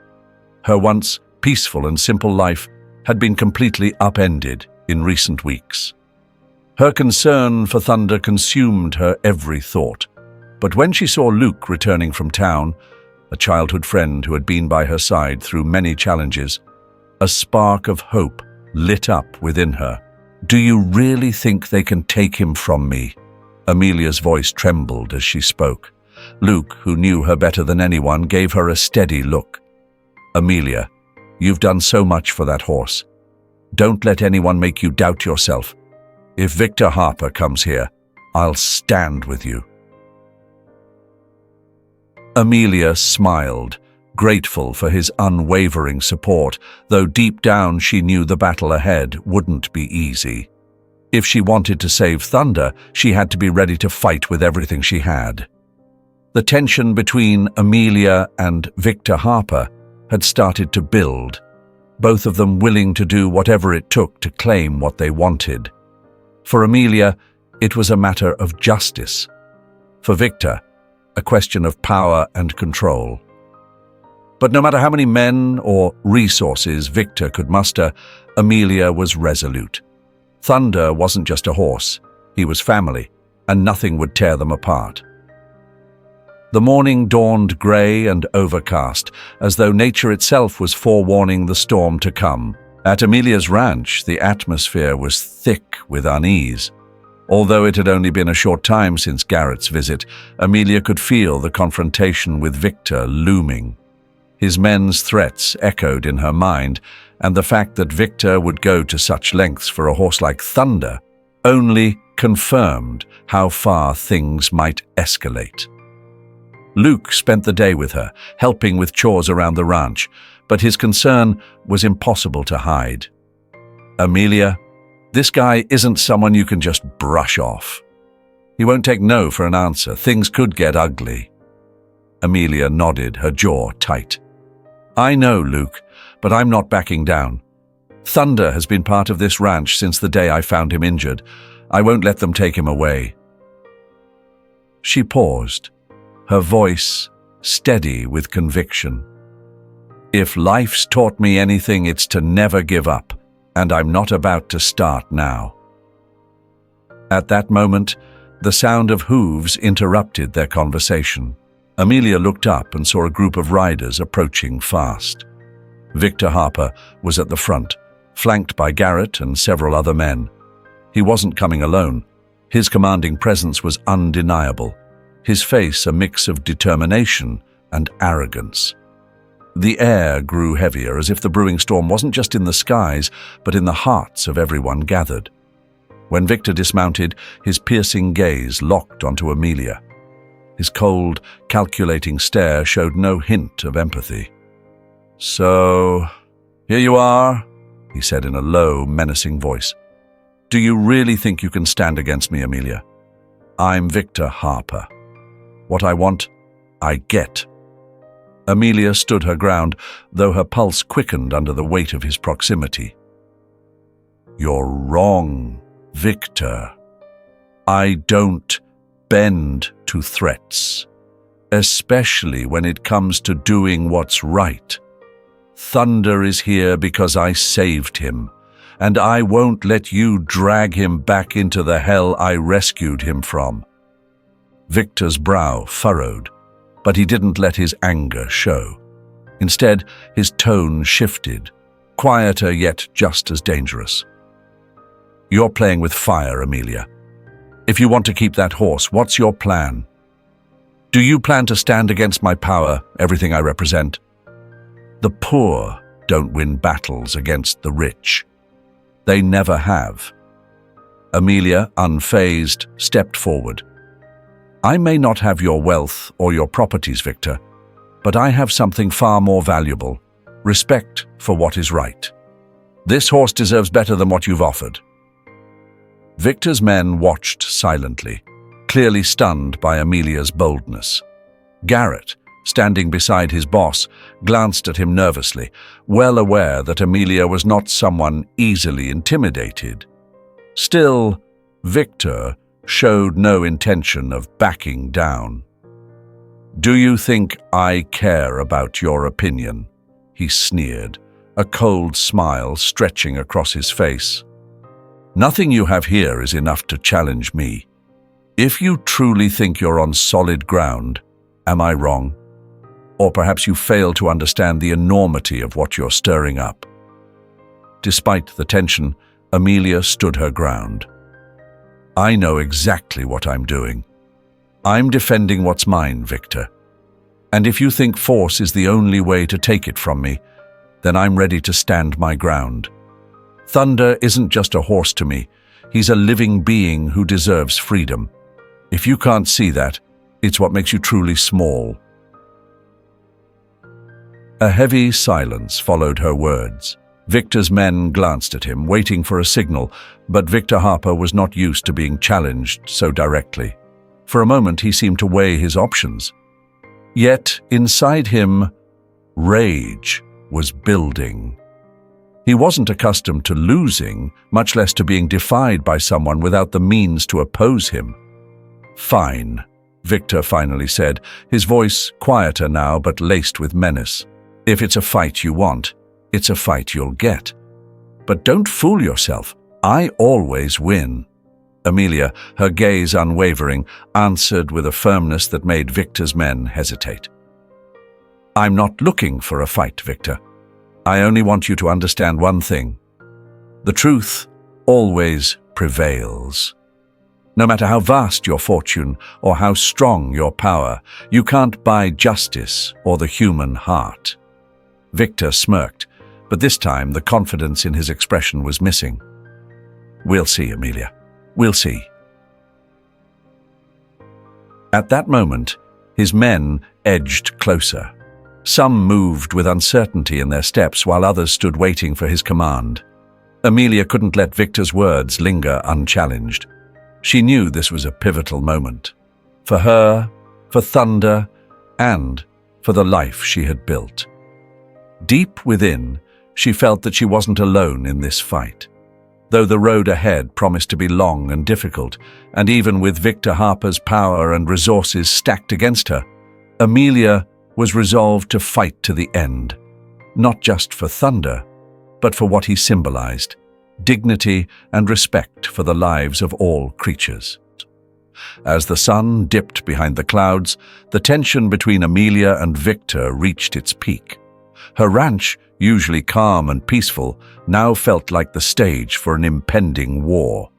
Her once peaceful and simple life had been completely upended in recent weeks. Her concern for Thunder consumed her every thought. But when she saw Luke returning from town, a childhood friend who had been by her side through many challenges, a spark of hope lit up within her. "Do you really think they can take him from me?" Amelia's voice trembled as she spoke. Luke, who knew her better than anyone, gave her a steady look. "Amelia, you've done so much for that horse. Don't let anyone make you doubt yourself. If Victor Harper comes here, I'll stand with you." Amelia smiled, grateful for his unwavering support, though deep down she knew the battle ahead wouldn't be easy. If she wanted to save Thunder, she had to be ready to fight with everything she had. The tension between Amelia and Victor Harper had started to build, both of them willing to do whatever it took to claim what they wanted. For Amelia, it was a matter of justice. For Victor, a question of power and control. But no matter how many men or resources Victor could muster, Amelia was resolute. Thunder wasn't just a horse, he was family, and nothing would tear them apart. The morning dawned grey and overcast, as though nature itself was forewarning the storm to come. At Amelia's ranch, the atmosphere was thick with unease. Although it had only been a short time since Garrett's visit, Amelia could feel the confrontation with Victor looming. His men's threats echoed in her mind, and the fact that Victor would go to such lengths for a horse like Thunder only confirmed how far things might escalate. Luke spent the day with her, helping with chores around the ranch, but his concern was impossible to hide. "Amelia, this guy isn't someone you can just brush off. He won't take no for an answer. Things could get ugly." Amelia nodded, her jaw tight. "I know, Luke, but I'm not backing down. Thunder has been part of this ranch since the day I found him injured. I won't let them take him away." She paused, her voice steady with conviction. "If life's taught me anything, it's to never give up, and I'm not about to start now." At that moment, the sound of hooves interrupted their conversation. Amelia looked up and saw a group of riders approaching fast. Victor Harper was at the front, flanked by Garrett and several other men. He wasn't coming alone. His commanding presence was undeniable, his face a mix of determination and arrogance. The air grew heavier, as if the brewing storm wasn't just in the skies, but in the hearts of everyone gathered. When Victor dismounted, his piercing gaze locked onto Amelia. His cold, calculating stare showed no hint of empathy. "So, here you are," he said in a low, menacing voice. "Do you really think you can stand against me, Amelia? I'm Victor Harper. What I want, I get." Amelia stood her ground, though her pulse quickened under the weight of his proximity. "You're wrong, Victor. I don't bend to threats, especially when it comes to doing what's right. Thunder is here because I saved him, and I won't let you drag him back into the hell I rescued him from." Victor's brow furrowed, but he didn't let his anger show. Instead, his tone shifted, quieter yet just as dangerous. "You're playing with fire, Amelia. If you want to keep that horse, what's your plan? Do you plan to stand against my power, everything I represent? The poor don't win battles against the rich. They never have." Amelia, unfazed, stepped forward. "I may not have your wealth or your properties, Victor, but I have something far more valuable: respect for what is right. This horse deserves better than what you've offered." Victor's men watched silently, clearly stunned by Amelia's boldness. Garrett, standing beside his boss, glanced at him nervously, well aware that Amelia was not someone easily intimidated. Still, Victor showed no intention of backing down. "Do you think I care about your opinion?" he sneered, a cold smile stretching across his face. "Nothing you have here is enough to challenge me. If you truly think you're on solid ground, am I wrong? Or perhaps you fail to understand the enormity of what you're stirring up." Despite the tension, Amelia stood her ground. "I know exactly what I'm doing. I'm defending what's mine, Victor. And if you think force is the only way to take it from me, then I'm ready to stand my ground. Thunder isn't just a horse to me. He's a living being who deserves freedom. If you can't see that, it's what makes you truly small." A heavy silence followed her words. Victor's men glanced at him, waiting for a signal, but Victor Harper was not used to being challenged so directly. For a moment, he seemed to weigh his options. Yet, inside him, rage was building. He wasn't accustomed to losing, much less to being defied by someone without the means to oppose him. "Fine," Victor finally said, his voice quieter now but laced with menace. "If it's a fight you want, it's a fight you'll get. But don't fool yourself. I always win." Amelia, her gaze unwavering, answered with a firmness that made Victor's men hesitate. "I'm not looking for a fight, Victor. I only want you to understand one thing. The truth always prevails. No matter how vast your fortune or how strong your power, you can't buy justice or the human heart." Victor smirked, but this time the confidence in his expression was missing. "We'll see, Amelia. We'll see." At that moment, his men edged closer. Some moved with uncertainty in their steps, while others stood waiting for his command. Amelia couldn't let Victor's words linger unchallenged. She knew this was a pivotal moment. For her, for Thunder, and for the life she had built. Deep within, she felt that she wasn't alone in this fight. Though the road ahead promised to be long and difficult, and even with Victor Harper's power and resources stacked against her, Amelia was resolved to fight to the end, not just for Thunder, but for what he symbolized, dignity, and respect for the lives of all creatures. As the sun dipped behind the clouds, the tension between Amelia and Victor reached its peak. Her ranch, usually calm and peaceful, now felt like the stage for an impending war.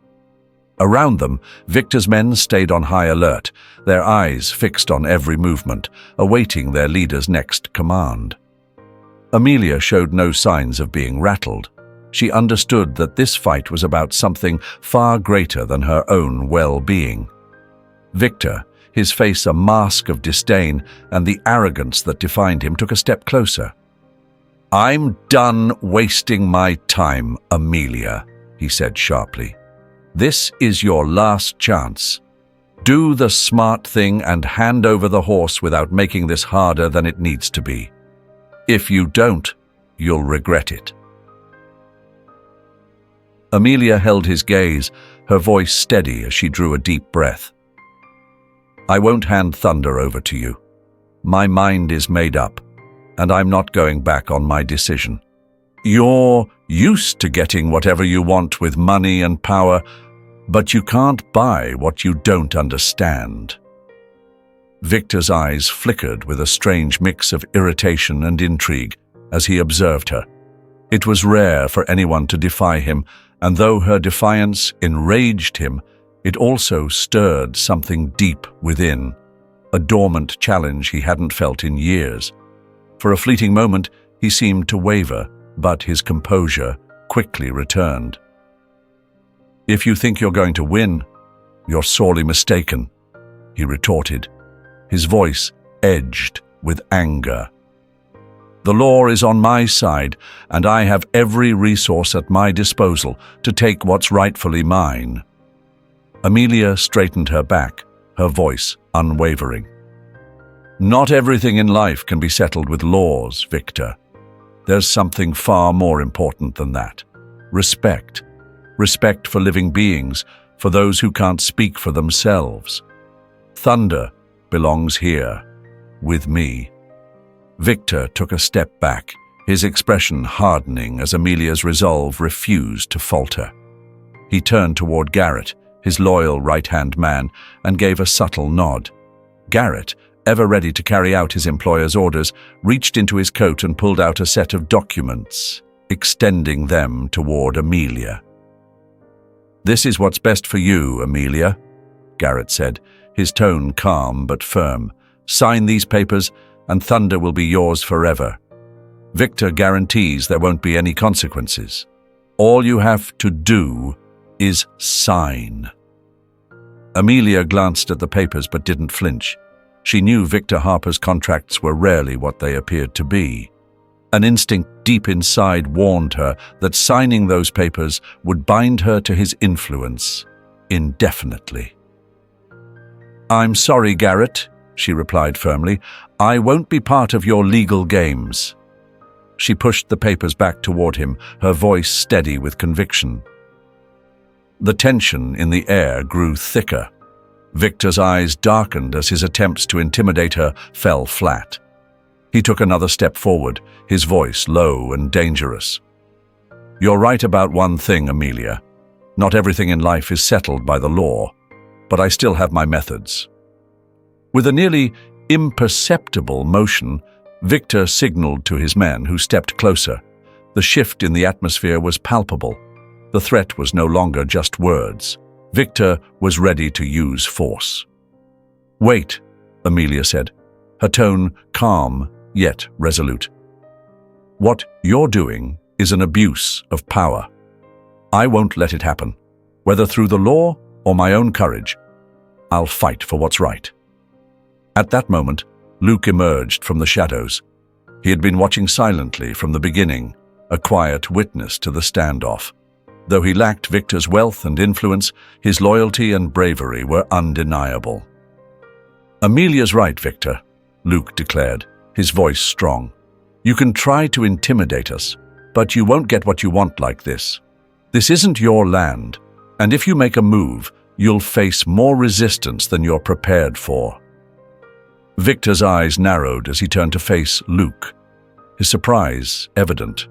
Around them, Victor's men stayed on high alert, their eyes fixed on every movement, awaiting their leader's next command. Amelia showed no signs of being rattled. She understood that this fight was about something far greater than her own well-being. Victor, his face a mask of disdain and the arrogance that defined him, took a step closer. "I'm done wasting my time, Amelia," he said sharply. "This is your last chance. Do the smart thing and hand over the horse without making this harder than it needs to be. If you don't, you'll regret it." Amelia held his gaze, her voice steady as she drew a deep breath. "I won't hand Thunder over to you. My mind is made up, and I'm not going back on my decision. You're used to getting whatever you want with money and power, but you can't buy what you don't understand." Victor's eyes flickered with a strange mix of irritation and intrigue as he observed her. It was rare for anyone to defy him, and though her defiance enraged him, it also stirred something deep within, a dormant challenge he hadn't felt in years. For a fleeting moment, he seemed to waver, but his composure quickly returned. "If you think you're going to win, you're sorely mistaken," he retorted, his voice edged with anger. "The law is on my side, and I have every resource at my disposal to take what's rightfully mine." Amelia straightened her back, her voice unwavering. "Not everything in life can be settled with laws, Victor. There's something far more important than that. Respect. Respect for living beings, for those who can't speak for themselves. Thunder belongs here, with me." Victor took a step back, his expression hardening as Amelia's resolve refused to falter. He turned toward Garrett, his loyal right-hand man, and gave a subtle nod. Garrett, ever ready to carry out his employer's orders, reached into his coat and pulled out a set of documents, extending them toward Amelia. "This is what's best for you, Amelia," Garrett said, his tone calm but firm. "Sign these papers, and Thunder will be yours forever. Victor guarantees there won't be any consequences. All you have to do is sign." Amelia glanced at the papers but didn't flinch. She knew Victor Harper's contracts were rarely what they appeared to be. An instinct deep inside warned her that signing those papers would bind her to his influence indefinitely. "I'm sorry, Garrett," she replied firmly. "I won't be part of your legal games." She pushed the papers back toward him, her voice steady with conviction. The tension in the air grew thicker. Victor's eyes darkened as his attempts to intimidate her fell flat. He took another step forward, his voice low and dangerous. "You're right about one thing, Amelia. Not everything in life is settled by the law, but I still have my methods." With a nearly imperceptible motion, Victor signaled to his men, who stepped closer. The shift in the atmosphere was palpable. The threat was no longer just words. Victor was ready to use force. "Wait," Amelia said, her tone calm yet resolute. "What you're doing is an abuse of power. I won't let it happen. Whether through the law or my own courage, I'll fight for what's right." At that moment, Luke emerged from the shadows. He had been watching silently from the beginning, a quiet witness to the standoff. Though he lacked Victor's wealth and influence, his loyalty and bravery were undeniable. "Amelia's right, Victor," Luke declared, his voice strong. "You can try to intimidate us, but you won't get what you want like this. This isn't your land, and if you make a move, you'll face more resistance than you're prepared for." Victor's eyes narrowed as he turned to face Luke, his surprise evident.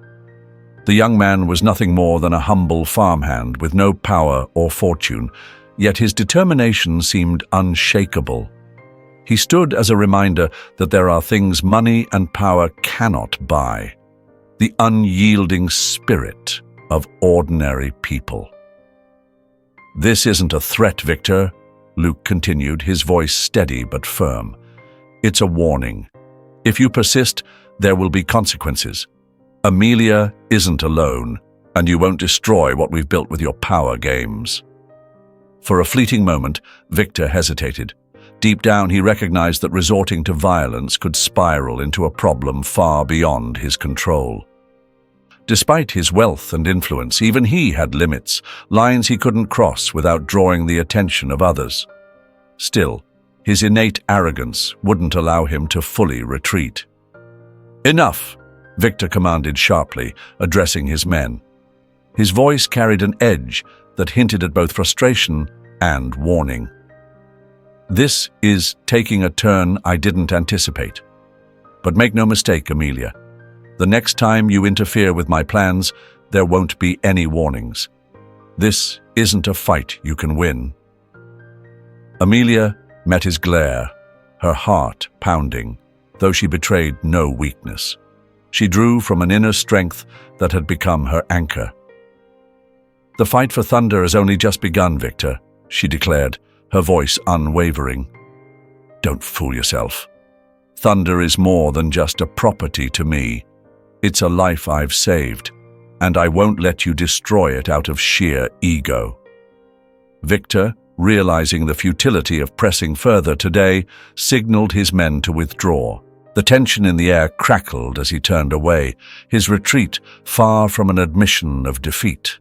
The young man was nothing more than a humble farmhand with no power or fortune, yet his determination seemed unshakable. He stood as a reminder that there are things money and power cannot buy: the unyielding spirit of ordinary people. "This isn't a threat, Victor," Luke continued, his voice steady but firm. "It's a warning. If you persist, there will be consequences. Amelia isn't alone, and you won't destroy what we've built with your power games." For a fleeting moment, Victor hesitated. Deep down, he recognized that resorting to violence could spiral into a problem far beyond his control. Despite his wealth and influence, even he had limits, lines he couldn't cross without drawing the attention of others. Still, his innate arrogance wouldn't allow him to fully retreat. "Enough!" Victor commanded sharply, addressing his men. His voice carried an edge that hinted at both frustration and warning. "This is taking a turn I didn't anticipate. But make no mistake, Amelia. The next time you interfere with my plans, there won't be any warnings. This isn't a fight you can win." Amelia met his glare, her heart pounding, though she betrayed no weakness. She drew from an inner strength that had become her anchor. "The fight for Thunder has only just begun, Victor," she declared, her voice unwavering. "Don't fool yourself. Thunder is more than just a property to me. It's a life I've saved, and I won't let you destroy it out of sheer ego." Victor, realizing the futility of pressing further today, signaled his men to withdraw. The tension in the air crackled as he turned away, his retreat far from an admission of defeat.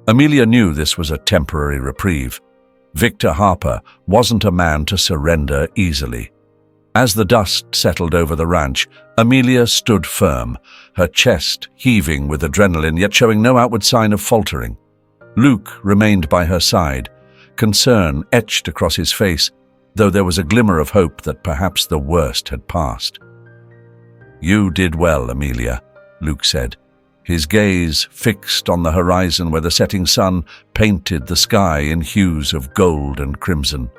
Amelia knew this was a temporary reprieve. Victor Harper wasn't a man to surrender easily. As the dust settled over the ranch, Amelia stood firm, her chest heaving with adrenaline, yet showing no outward sign of faltering. Luke remained by her side, concern etched across his face, though there was a glimmer of hope that perhaps the worst had passed. "You did well, Amelia," Luke said, his gaze fixed on the horizon where the setting sun painted the sky in hues of gold and crimson.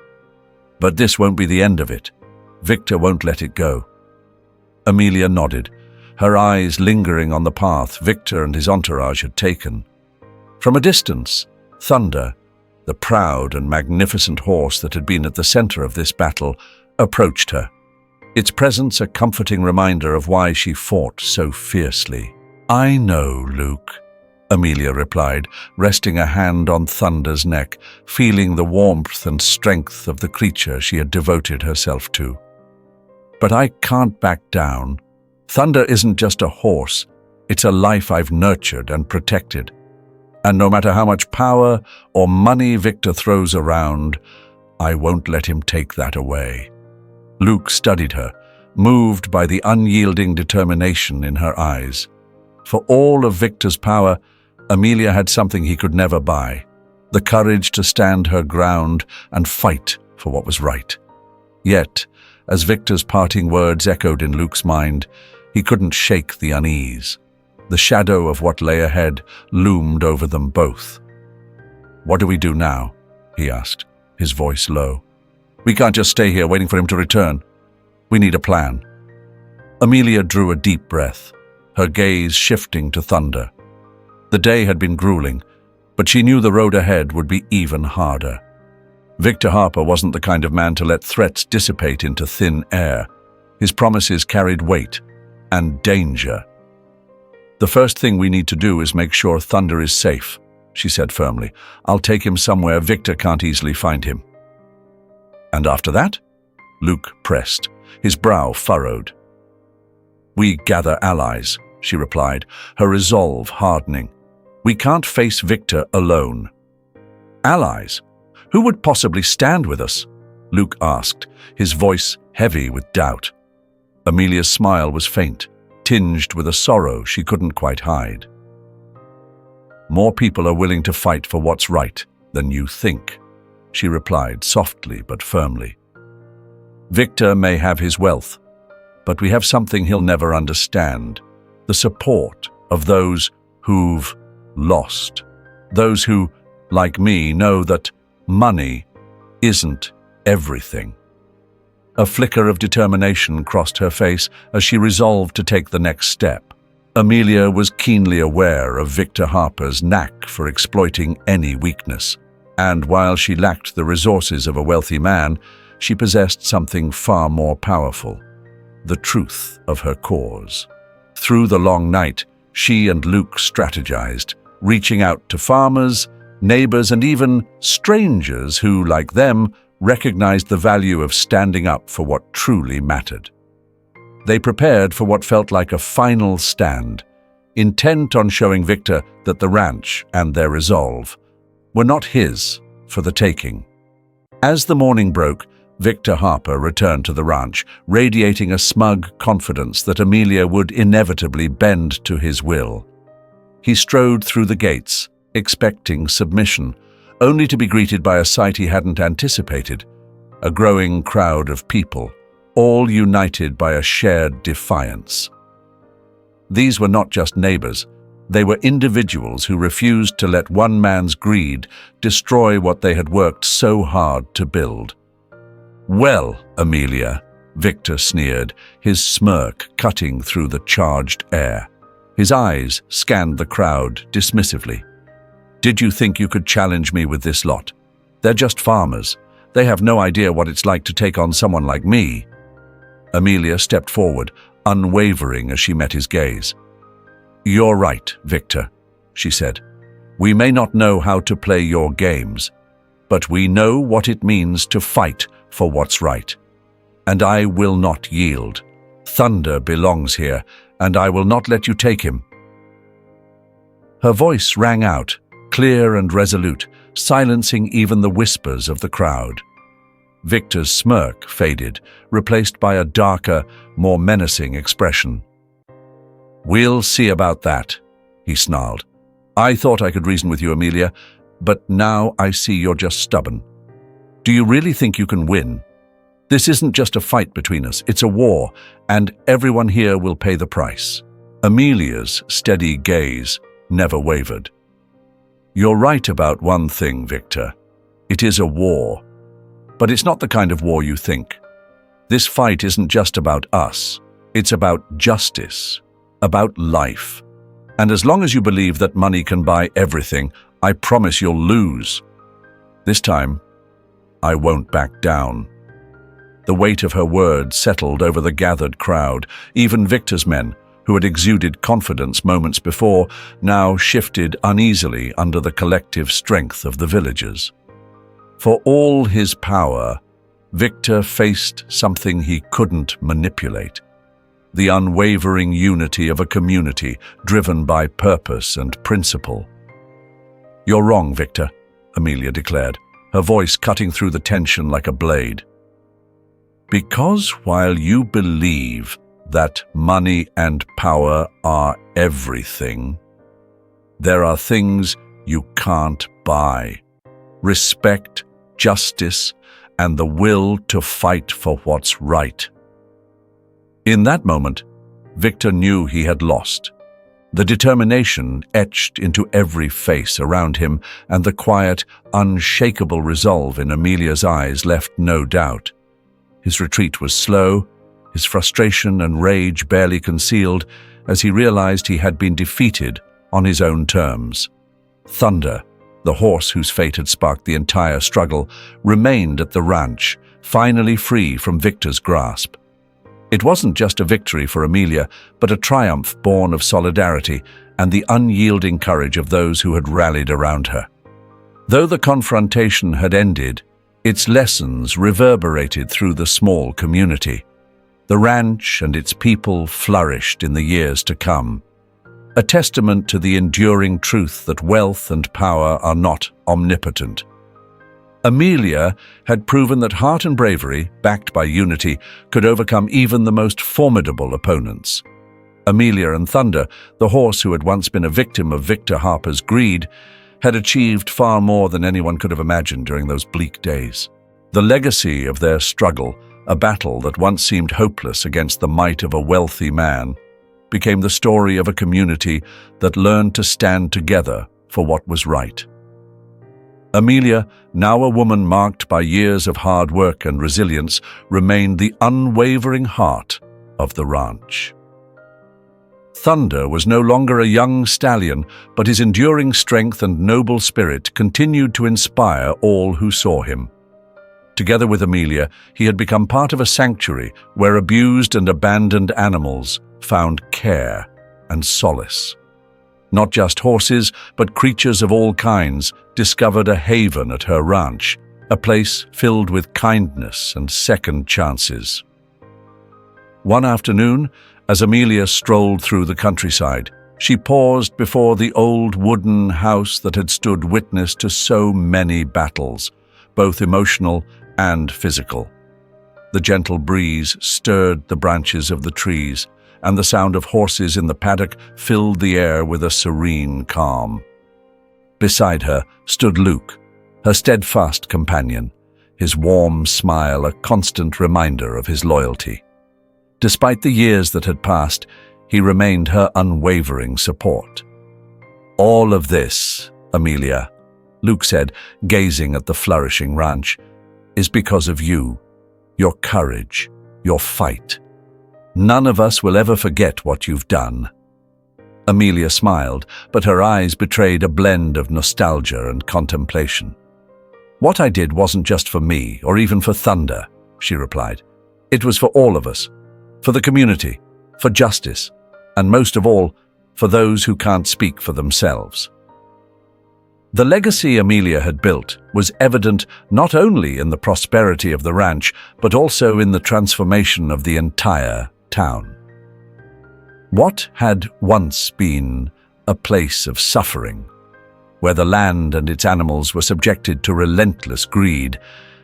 "But this won't be the end of it. Victor won't let it go." Amelia nodded, her eyes lingering on the path Victor and his entourage had taken. From a distance, Thunder, the proud and magnificent horse that had been at the center of this battle, approached her, its presence a comforting reminder of why she fought so fiercely. "I know, Luke," Amelia replied, resting a hand on Thunder's neck, feeling the warmth and strength of the creature she had devoted herself to. "But I can't back down. Thunder isn't just a horse, it's a life I've nurtured and protected. And no matter how much power or money Victor throws around, I won't let him take that away." Luke studied her, moved by the unyielding determination in her eyes. For all of Victor's power, Amelia had something he could never buy: the courage to stand her ground and fight for what was right. Yet, as Victor's parting words echoed in Luke's mind, he couldn't shake the unease. The shadow of what lay ahead loomed over them both. "What do we do now?" he asked, his voice low. "We can't just stay here waiting for him to return. We need a plan." Amelia drew a deep breath, her gaze shifting to Thunder. The day had been grueling, but she knew the road ahead would be even harder. Victor Harper wasn't the kind of man to let threats dissipate into thin air. His promises carried weight and danger. "The first thing we need to do is make sure Thunder is safe," she said firmly. "I'll take him somewhere Victor can't easily find him." "And after that?" Luke pressed, his brow furrowed. "We gather allies," she replied, her resolve hardening. "We can't face Victor alone." "Allies? Who would possibly stand with us?" Luke asked, his voice heavy with doubt. Amelia's smile was faint, tinged with a sorrow she couldn't quite hide. "More people are willing to fight for what's right than you think," she replied softly but firmly. "Victor may have his wealth, but we have something he'll never understand: the support of those who've lost. Those who, like me, know that money isn't everything. A flicker of determination crossed her face as she resolved to take the next step. Amelia was keenly aware of Victor Harper's knack for exploiting any weakness, and while she lacked the resources of a wealthy man, she possessed something far more powerful: the truth of her cause. Through the long night, she and Luke strategized, reaching out to farmers, neighbors, and even strangers who, like them, recognized the value of standing up for what truly mattered. They prepared for what felt like a final stand, intent on showing Victor that the ranch and their resolve were not his for the taking. As the morning broke, Victor Harper returned to the ranch, radiating a smug confidence that Amelia would inevitably bend to his will. He strode through the gates, expecting submission, only to be greeted by a sight he hadn't anticipated: a growing crowd of people, all united by a shared defiance. These were not just neighbors. They were individuals who refused to let one man's greed destroy what they had worked so hard to build. "Well, Amelia," Victor sneered, his smirk cutting through the charged air. His eyes scanned the crowd dismissively. "Did you think you could challenge me with this lot? They're just farmers. They have no idea what it's like to take on someone like me." Amelia stepped forward, unwavering as she met his gaze. "You're right, Victor," she said. "We may not know how to play your games, but we know what it means to fight for what's right. And I will not yield. Thunder belongs here, and I will not let you take him." Her voice rang out, clear and resolute, silencing even the whispers of the crowd. Victor's smirk faded, replaced by a darker, more menacing expression. "We'll see about that," he snarled. "I thought I could reason with you, Amelia, but now I see you're just stubborn. Do you really think you can win? This isn't just a fight between us, it's a war, and everyone here will pay the price." Amelia's steady gaze never wavered. "You're right about one thing, Victor. It is a war. But it's not the kind of war you think. This fight isn't just about us. It's about justice, about life. And as long as you believe that money can buy everything, I promise you'll lose. This time, I won't back down." The weight of her words settled over the gathered crowd. Even Victor's men, who had exuded confidence moments before, now shifted uneasily under the collective strength of the villagers. For all his power, Victor faced something he couldn't manipulate: the unwavering unity of a community driven by purpose and principle. "You're wrong, Victor," Amelia declared, her voice cutting through the tension like a blade. "Because while you believe that money and power are everything, there are things you can't buy: respect, justice, and the will to fight for what's right." In that moment, Victor knew he had lost. The determination etched into every face around him, and the quiet, unshakable resolve in Amelia's eyes left no doubt. His retreat was slow, his frustration and rage barely concealed, as he realized he had been defeated on his own terms. Thunder, the horse whose fate had sparked the entire struggle, remained at the ranch, finally free from Victor's grasp. It wasn't just a victory for Amelia, but a triumph born of solidarity and the unyielding courage of those who had rallied around her. Though the confrontation had ended, its lessons reverberated through the small community. The ranch and its people flourished in the years to come, a testament to the enduring truth that wealth and power are not omnipotent. Amelia had proven that heart and bravery, backed by unity, could overcome even the most formidable opponents. Amelia and Thunder, the horse who had once been a victim of Victor Harper's greed, had achieved far more than anyone could have imagined during those bleak days. The legacy of their struggle, a battle that once seemed hopeless against the might of a wealthy man, became the story of a community that learned to stand together for what was right. Amelia, now a woman marked by years of hard work and resilience, remained the unwavering heart of the ranch. Thunder was no longer a young stallion, but his enduring strength and noble spirit continued to inspire all who saw him. Together with Amelia, he had become part of a sanctuary where abused and abandoned animals found care and solace. Not just horses, but creatures of all kinds discovered a haven at her ranch, a place filled with kindness and second chances. One afternoon, as Amelia strolled through the countryside, she paused before the old wooden house that had stood witness to so many battles, both emotional and physical. The gentle breeze stirred the branches of the trees, and the sound of horses in the paddock filled the air with a serene calm. Beside her stood Luke, her steadfast companion, his warm smile a constant reminder of his loyalty. Despite the years that had passed, he remained her unwavering support. "All of this, Amelia," Luke said, gazing at the flourishing ranch, "is because of you, your courage, your fight. None of us will ever forget what you've done." Amelia smiled, but her eyes betrayed a blend of nostalgia and contemplation. "What I did wasn't just for me, or even for Thunder," she replied. "It was for all of us, for the community, for justice, and most of all, for those who can't speak for themselves." The legacy Amelia had built was evident not only in the prosperity of the ranch, but also in the transformation of the entire town. What had once been a place of suffering, where the land and its animals were subjected to relentless greed,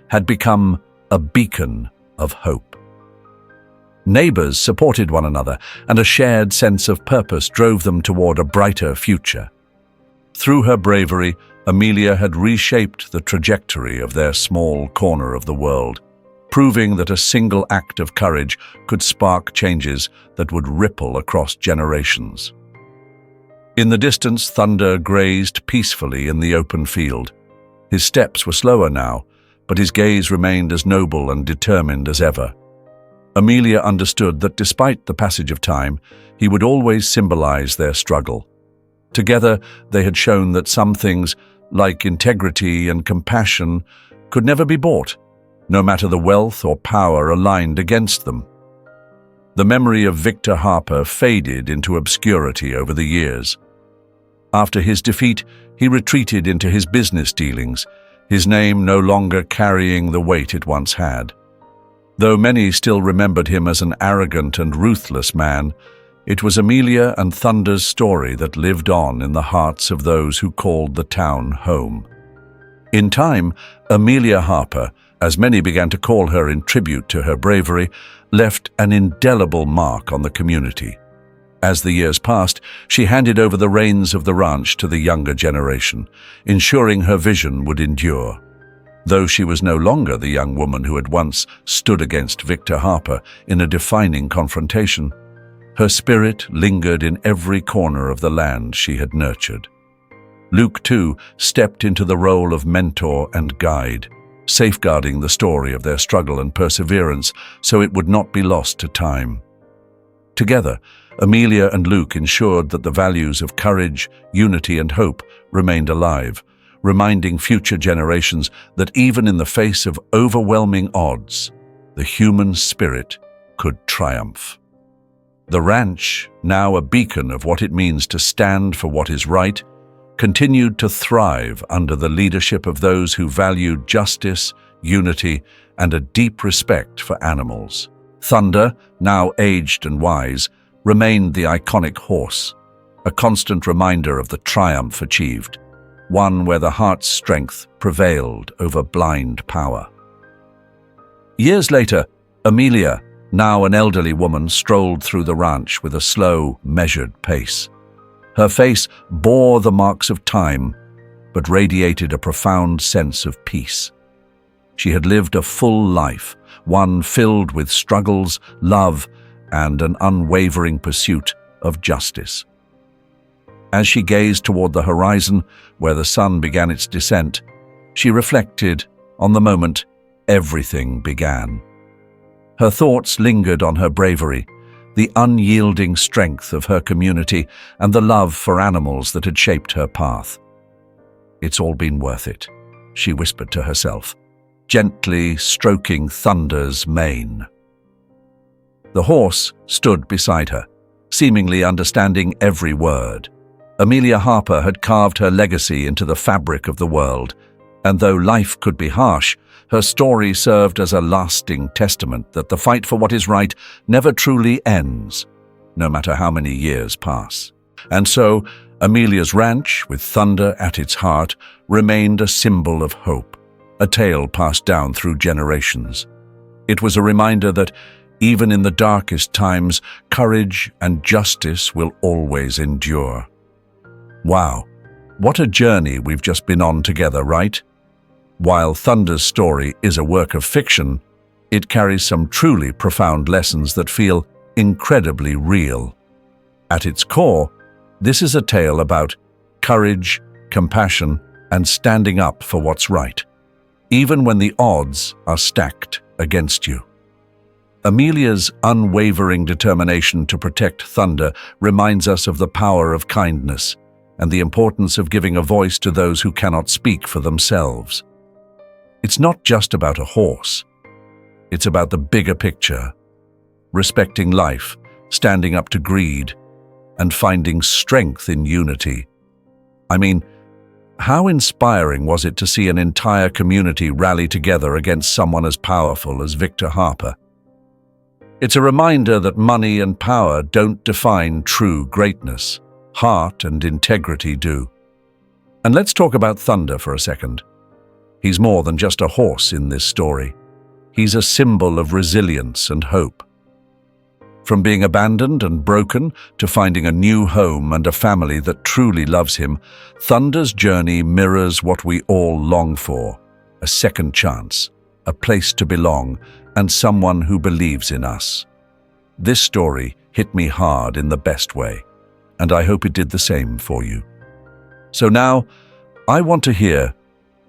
had become a beacon of hope. Neighbors supported one another, and a shared sense of purpose drove them toward a brighter future. Through her bravery, Amelia had reshaped the trajectory of their small corner of the world, proving that a single act of courage could spark changes that would ripple across generations. In the distance, Thunder grazed peacefully in the open field. His steps were slower now, but his gaze remained as noble and determined as ever. Amelia understood that despite the passage of time, he would always symbolize their struggle. Together, they had shown that some things, like integrity and compassion, could never be bought, no matter the wealth or power aligned against them. The memory of Victor Harper faded into obscurity over the years. After his defeat, he retreated into his business dealings, his name no longer carrying the weight it once had. Though many still remembered him as an arrogant and ruthless man, it was Amelia and Thunder's story that lived on in the hearts of those who called the town home. In time, Amelia Harper, as many began to call her in tribute to her bravery, left an indelible mark on the community. As the years passed, she handed over the reins of the ranch to the younger generation, ensuring her vision would endure. Though she was no longer the young woman who had once stood against Victor Harper in a defining confrontation, her spirit lingered in every corner of the land she had nurtured. Luke, too, stepped into the role of mentor and guide, safeguarding the story of their struggle and perseverance so it would not be lost to time. Together, Amelia and Luke ensured that the values of courage, unity, and hope remained alive, reminding future generations that even in the face of overwhelming odds, the human spirit could triumph. The ranch, now a beacon of what it means to stand for what is right, continued to thrive under the leadership of those who valued justice, unity, and a deep respect for animals. Thunder, now aged and wise, remained the iconic horse, a constant reminder of the triumph achieved, one where the heart's strength prevailed over blind power. Years later, Amelia, now an elderly woman, strolled through the ranch with a slow, measured pace. Her face bore the marks of time, but radiated a profound sense of peace. She had lived a full life, one filled with struggles, love, and an unwavering pursuit of justice. As she gazed toward the horizon where the sun began its descent, she reflected on the moment everything began. Her thoughts lingered on her bravery, the unyielding strength of her community, and the love for animals that had shaped her path. "It's all been worth it," she whispered to herself, gently stroking Thunder's mane. The horse stood beside her, seemingly understanding every word. Amelia Harper had carved her legacy into the fabric of the world, and though life could be harsh, her story served as a lasting testament that the fight for what is right never truly ends, no matter how many years pass. And so, Amelia's ranch, with Thunder at its heart, remained a symbol of hope, a tale passed down through generations. It was a reminder that, even in the darkest times, courage and justice will always endure. Wow, what a journey we've just been on together, right? While Thunder's story is a work of fiction, it carries some truly profound lessons that feel incredibly real. At its core, this is a tale about courage, compassion, and standing up for what's right, even when the odds are stacked against you. Amelia's unwavering determination to protect Thunder reminds us of the power of kindness and the importance of giving a voice to those who cannot speak for themselves. It's not just about a horse. It's about the bigger picture, respecting life, standing up to greed, and finding strength in unity. I mean, how inspiring was it to see an entire community rally together against someone as powerful as Victor Harper? It's a reminder that money and power don't define true greatness. Heart and integrity do. And let's talk about Thunder for a second. He's more than just a horse in this story. He's a symbol of resilience and hope. From being abandoned and broken to finding a new home and a family that truly loves him, Thunder's journey mirrors what we all long for: a second chance, a place to belong, and someone who believes in us. This story hit me hard in the best way, and I hope it did the same for you. So now, I want to hear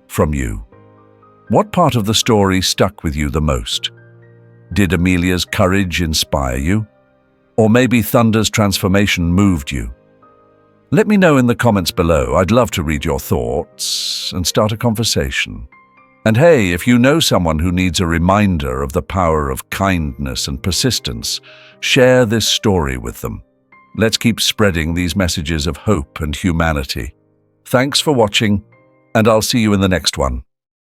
from you. What part of the story stuck with you the most? Did Amelia's courage inspire you? Or maybe Thunder's transformation moved you? Let me know in the comments below. I'd love to read your thoughts and start a conversation. And hey, if you know someone who needs a reminder of the power of kindness and persistence, share this story with them. Let's keep spreading these messages of hope and humanity. Thanks for watching, and I'll see you in the next one.